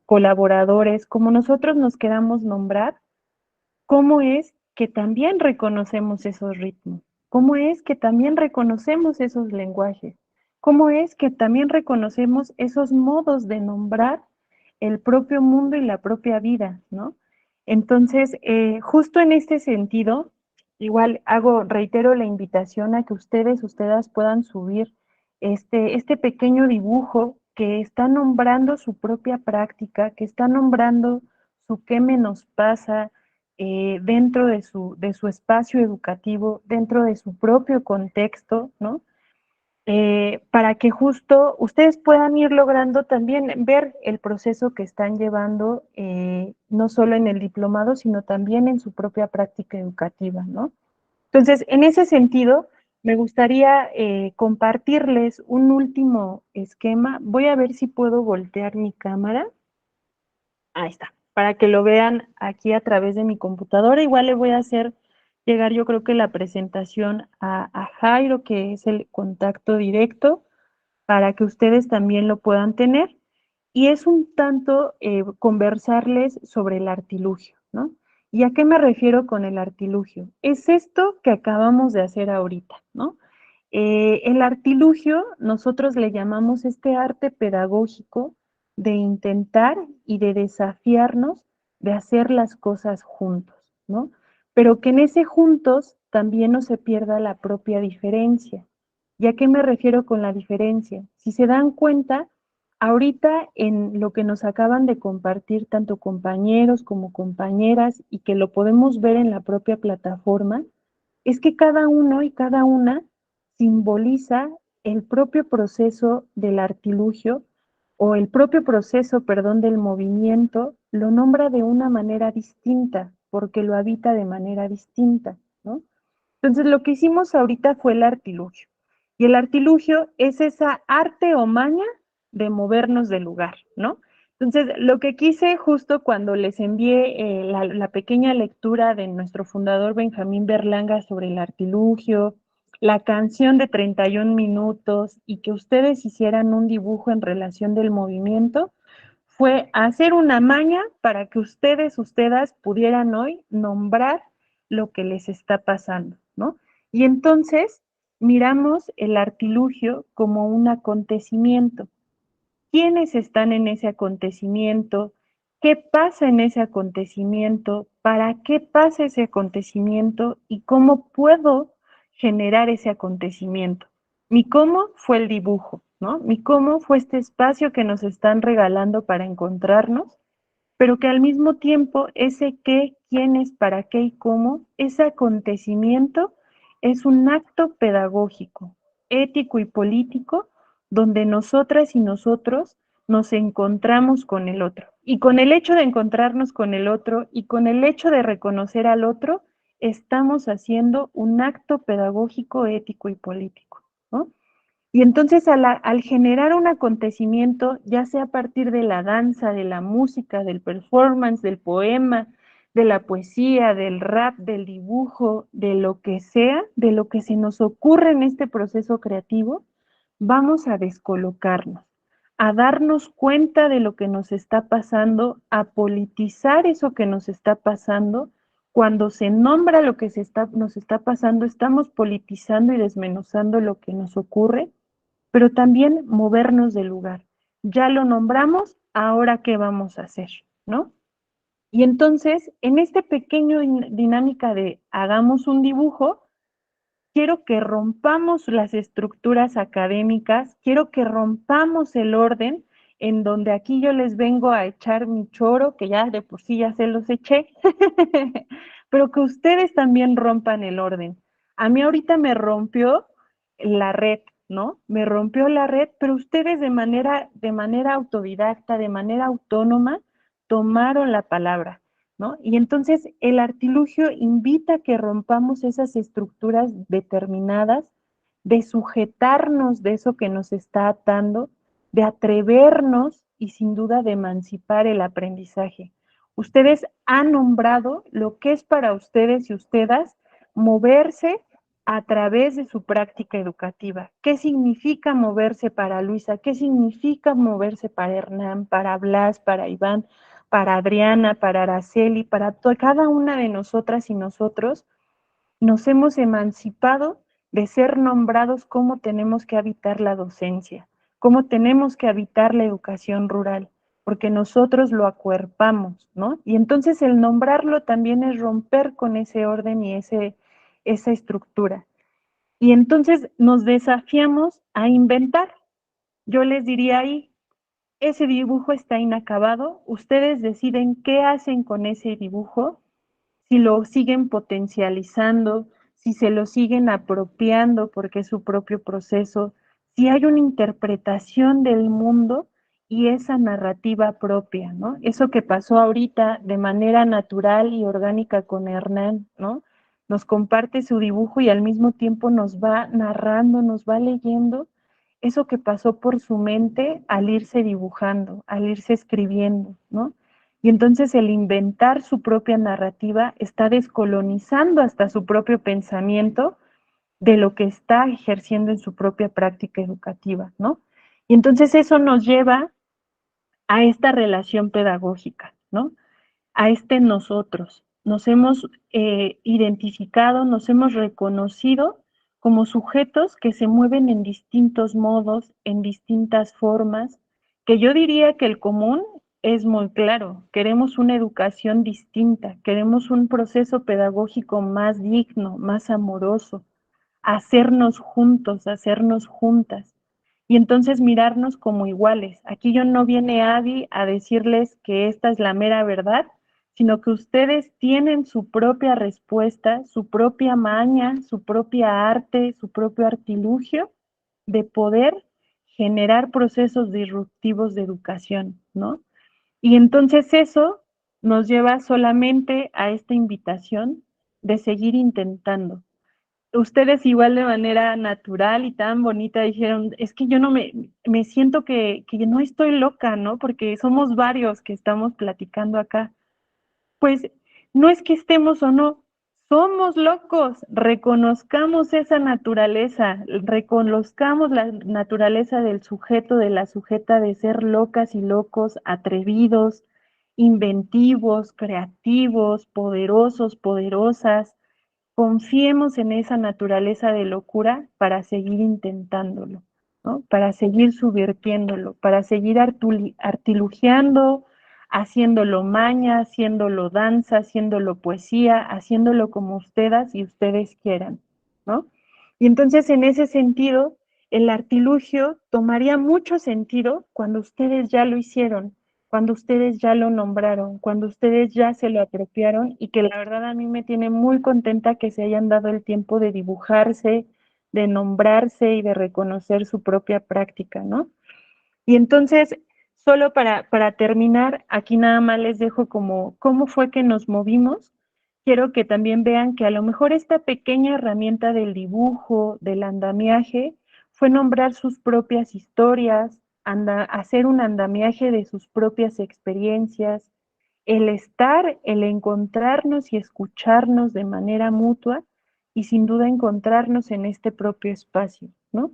colaboradores, como nosotros nos queramos nombrar, ¿cómo es que también reconocemos esos ritmos? ¿Cómo es que también reconocemos esos lenguajes? ¿Cómo es que también reconocemos esos modos de nombrar el propio mundo y la propia vida, ¿no? Entonces, justo en este sentido, igual reitero la invitación a que ustedes puedan subir este pequeño dibujo que está nombrando su propia práctica, que está nombrando su qué me nos pasa dentro de su espacio educativo, dentro de su propio contexto, ¿no? Para que justo ustedes puedan ir logrando también ver el proceso que están llevando, no solo en el diplomado, sino también en su propia práctica educativa, ¿no? Entonces, en ese sentido, me gustaría compartirles un último esquema. Voy a ver si puedo voltear mi cámara. Ahí está, para que lo vean aquí a través de mi computadora. Igual le voy a hacer llegar, yo creo que la presentación a Jairo, que es el contacto directo, para que ustedes también lo puedan tener. Y es un tanto conversarles sobre el artilugio, ¿no? ¿Y a qué me refiero con el artilugio? Es esto que acabamos de hacer ahorita, ¿no? El artilugio, nosotros le llamamos este arte pedagógico de intentar y de desafiarnos de hacer las cosas juntos, ¿no? Pero que en ese juntos también no se pierda la propia diferencia. ¿Y a qué me refiero con la diferencia? Si se dan cuenta, ahorita en lo que nos acaban de compartir tanto compañeros como compañeras y que lo podemos ver en la propia plataforma, es que cada uno y cada una simboliza el propio proceso del artilugio o el propio proceso, perdón, del movimiento, lo nombra de una manera distinta, porque lo habita de manera distinta, ¿no? Entonces, lo que hicimos ahorita fue el artilugio. Y el artilugio es esa arte o maña de movernos del lugar, ¿no? Entonces, lo que quise justo cuando les envié la pequeña lectura de nuestro fundador Benjamín Berlanga sobre el artilugio, la canción de 31 minutos y que ustedes hicieran un dibujo en relación del movimiento, fue hacer una maña para que ustedes pudieran hoy nombrar lo que les está pasando, ¿no? Y entonces miramos el artilugio como un acontecimiento. ¿Quiénes están en ese acontecimiento? ¿Qué pasa en ese acontecimiento? ¿Para qué pasa ese acontecimiento? ¿Y cómo puedo generar ese acontecimiento? Mi cómo fue el dibujo, ¿no? Mi cómo fue este espacio que nos están regalando para encontrarnos, pero que al mismo tiempo ese qué, quiénes, para qué y cómo, ese acontecimiento es un acto pedagógico, ético y político, donde nosotras y nosotros nos encontramos con el otro. Y con el hecho de encontrarnos con el otro y con el hecho de reconocer al otro, estamos haciendo un acto pedagógico, ético y político, ¿no? Y entonces al generar un acontecimiento, ya sea a partir de la danza, de la música, del performance, del poema, de la poesía, del rap, del dibujo, de lo que sea, de lo que se nos ocurre en este proceso creativo, vamos a descolocarnos, a darnos cuenta de lo que nos está pasando, a politizar eso que nos está pasando. Cuando se nombra lo que nos está pasando, estamos politizando y desmenuzando lo que nos ocurre, pero también movernos del lugar. Ya lo nombramos, ahora qué vamos a hacer, ¿no? Y entonces, en este pequeño dinámica de hagamos un dibujo, quiero que rompamos las estructuras académicas, quiero que rompamos el orden, en donde aquí yo les vengo a echar mi choro, que ya de por sí ya se los eché, pero que ustedes también rompan el orden. A mí ahorita me rompió la red, ¿no? Me rompió la red, pero ustedes de manera autodidacta, de manera autónoma, tomaron la palabra, ¿no? Y entonces el artilugio invita a que rompamos esas estructuras determinadas, de sujetarnos de eso que nos está atando, de atrevernos y sin duda de emancipar el aprendizaje. Ustedes han nombrado lo que es para ustedes y ustedes moverse a través de su práctica educativa. ¿Qué significa moverse para Luisa? ¿Qué significa moverse para Hernán, para Blas, para Iván, para Adriana, para Araceli, para cada una de nosotras y nosotros, nos hemos emancipado de ser nombrados cómo tenemos que habitar la docencia, cómo tenemos que habitar la educación rural, porque nosotros lo acuerpamos, ¿no? Y entonces el nombrarlo también es romper con ese orden y esa estructura. Y entonces nos desafiamos a inventar. Yo les diría ahí, ese dibujo está inacabado, ustedes deciden qué hacen con ese dibujo, si lo siguen potencializando, si se lo siguen apropiando porque es su propio proceso, si hay una interpretación del mundo y esa narrativa propia, ¿no? Eso que pasó ahorita de manera natural y orgánica con Hernán, ¿no? Nos comparte su dibujo y al mismo tiempo nos va narrando, nos va leyendo eso que pasó por su mente al irse dibujando, al irse escribiendo, ¿no? Y entonces el inventar su propia narrativa está descolonizando hasta su propio pensamiento de lo que está ejerciendo en su propia práctica educativa, ¿no? Y entonces eso nos lleva a esta relación pedagógica, ¿no? A este nosotros. Nos hemos identificado, nos hemos reconocido como sujetos que se mueven en distintos modos, en distintas formas, que yo diría que el común es muy claro. Queremos una educación distinta, queremos un proceso pedagógico más digno, más amoroso, hacernos juntos, hacernos juntas. Y entonces mirarnos como iguales. Aquí yo no viene Adi a decirles que esta es la mera verdad, sino que ustedes tienen su propia respuesta, su propia maña, su propia arte, su propio artilugio de poder generar procesos disruptivos de educación, ¿no? Y entonces eso nos lleva solamente a esta invitación de seguir intentando. Ustedes igual de manera natural y tan bonita dijeron, es que yo no me siento que no estoy loca, ¿no? Porque somos varios que estamos platicando acá. Pues no es que estemos o no, somos locos, reconozcamos esa naturaleza, reconozcamos la naturaleza del sujeto, de la sujeta, de ser locas y locos, atrevidos, inventivos, creativos, poderosos, poderosas. Confiemos en esa naturaleza de locura para seguir intentándolo, ¿no? Para seguir subvirtiéndolo, para seguir artilugiando, haciéndolo maña, haciéndolo danza, haciéndolo poesía, haciéndolo como ustedes y ustedes quieran, ¿no? Y entonces en ese sentido, el artilugio tomaría mucho sentido cuando ustedes ya lo hicieron, cuando ustedes ya lo nombraron, cuando ustedes ya se lo apropiaron y que la verdad a mí me tiene muy contenta que se hayan dado el tiempo de dibujarse, de nombrarse y de reconocer su propia práctica, ¿no? Y entonces, solo para terminar, aquí nada más les dejo como cómo fue que nos movimos. Quiero que también vean que a lo mejor esta pequeña herramienta del dibujo, del andamiaje, fue nombrar sus propias historias, hacer un andamiaje de sus propias experiencias, el estar, el encontrarnos y escucharnos de manera mutua y sin duda encontrarnos en este propio espacio, ¿no?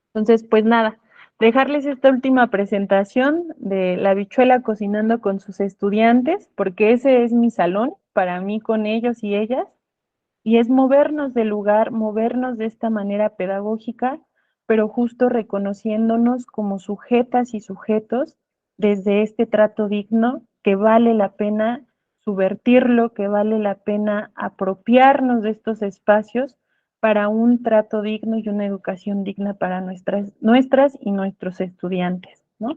Entonces, pues nada, dejarles esta última presentación de la Habichuela cocinando con sus estudiantes, porque ese es mi salón, para mí con ellos y ellas, y es movernos del lugar, movernos de esta manera pedagógica, pero justo reconociéndonos como sujetas y sujetos desde este trato digno que vale la pena subvertirlo, que vale la pena apropiarnos de estos espacios para un trato digno y una educación digna para nuestras y nuestros estudiantes, ¿no?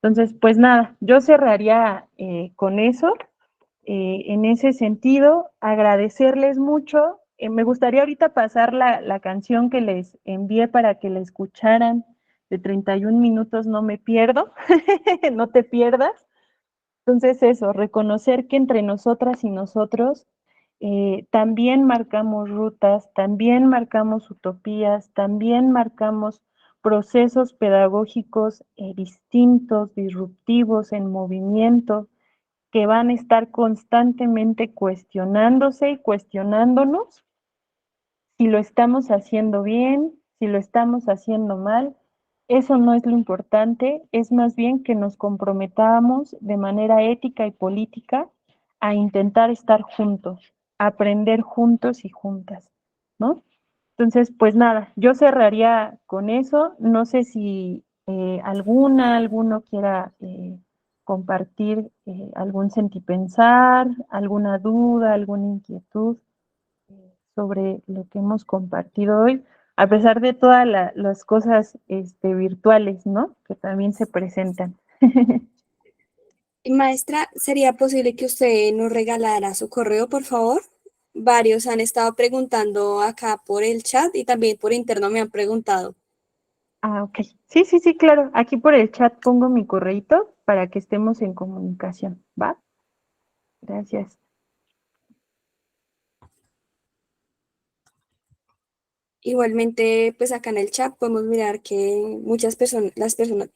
Entonces, pues nada, yo cerraría con eso. En ese sentido, agradecerles mucho. Me gustaría ahorita pasar la canción que les envié para que la escucharan de 31 minutos, no me pierdo, no te pierdas. Entonces eso, reconocer que entre nosotras y nosotros también marcamos rutas, también marcamos utopías, también marcamos procesos pedagógicos distintos, disruptivos, en movimiento, que van a estar constantemente cuestionándose y cuestionándonos si lo estamos haciendo bien, si lo estamos haciendo mal, Eso no es lo importante, es más bien que nos comprometamos de manera ética y política a intentar estar juntos, a aprender juntos y juntas, ¿no? Entonces, pues nada, yo cerraría con eso. No sé si alguno quiera compartir algún sentipensar, alguna duda, alguna inquietud sobre lo que hemos compartido hoy, a pesar de todas las cosas virtuales, ¿no? Que también se presentan. Maestra, ¿sería posible que usted nos regalara su correo, por favor? Varios han estado preguntando acá por el chat y también por interno me han preguntado. Ah, ok. Sí, sí, sí, claro. Aquí por el chat pongo mi correíto para que estemos en comunicación, ¿va? Gracias. Igualmente, pues acá en el chat podemos mirar que muchas personas,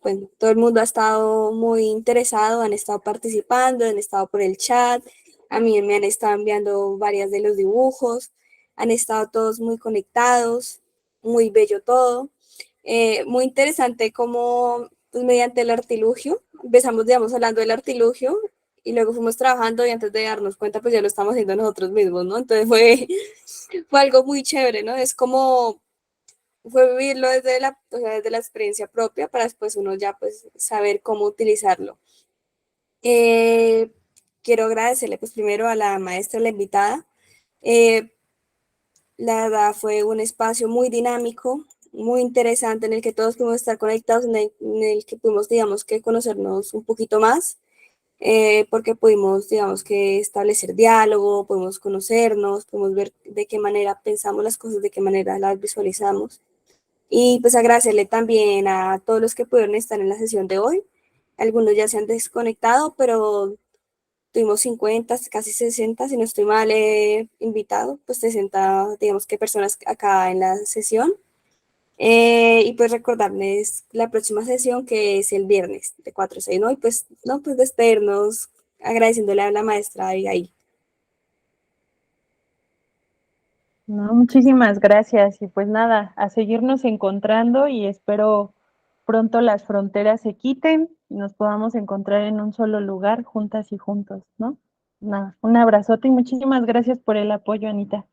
bueno, todo el mundo ha estado muy interesado, han estado participando, han estado por el chat, a mí me han estado enviando varias de los dibujos, han estado todos muy conectados, muy bello todo. Muy interesante cómo, pues, mediante el artilugio, empezamos, digamos, hablando del artilugio y luego fuimos trabajando y antes de darnos cuenta, pues ya lo estamos haciendo nosotros mismos, ¿no? Entonces fue algo muy chévere, ¿no? Es como, fue vivirlo o sea, desde la experiencia propia para después uno ya, pues, saber cómo utilizarlo. Eh, Quiero agradecerle, pues, primero a la maestra, la invitada. Eh, la verdad fue un espacio muy dinámico, muy interesante en el que todos pudimos estar conectados, en el que pudimos, digamos, que conocernos un poquito más, porque pudimos, digamos, que establecer diálogo, pudimos conocernos, pudimos ver de qué manera pensamos las cosas, de qué manera las visualizamos. Y pues agradecerle también a todos los que pudieron estar en la sesión de hoy. Algunos ya se han desconectado, pero tuvimos 50, casi 60, si no estoy mal, invitado, pues 60, digamos que personas acá en la sesión. Y pues recordarles la próxima sesión que es el viernes de 4 a 6, ¿no? Y pues, no, pues despedirnos agradeciéndole a la maestra Abigail. No, muchísimas gracias. Y pues nada, a seguirnos encontrando y espero pronto las fronteras se quiten y nos podamos encontrar en un solo lugar, juntas y juntos, ¿no? Nada, un abrazote y muchísimas gracias por el apoyo, Anita.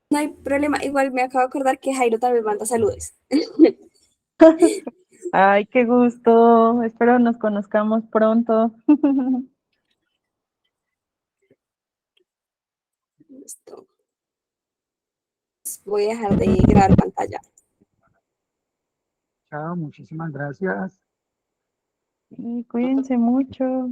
No hay problema, igual me acabo de acordar que Jairo también manda saludos. Ay, qué gusto. Espero nos conozcamos pronto. Listo. Voy a dejar de grabar pantalla. Chao, muchísimas gracias. Y cuídense mucho.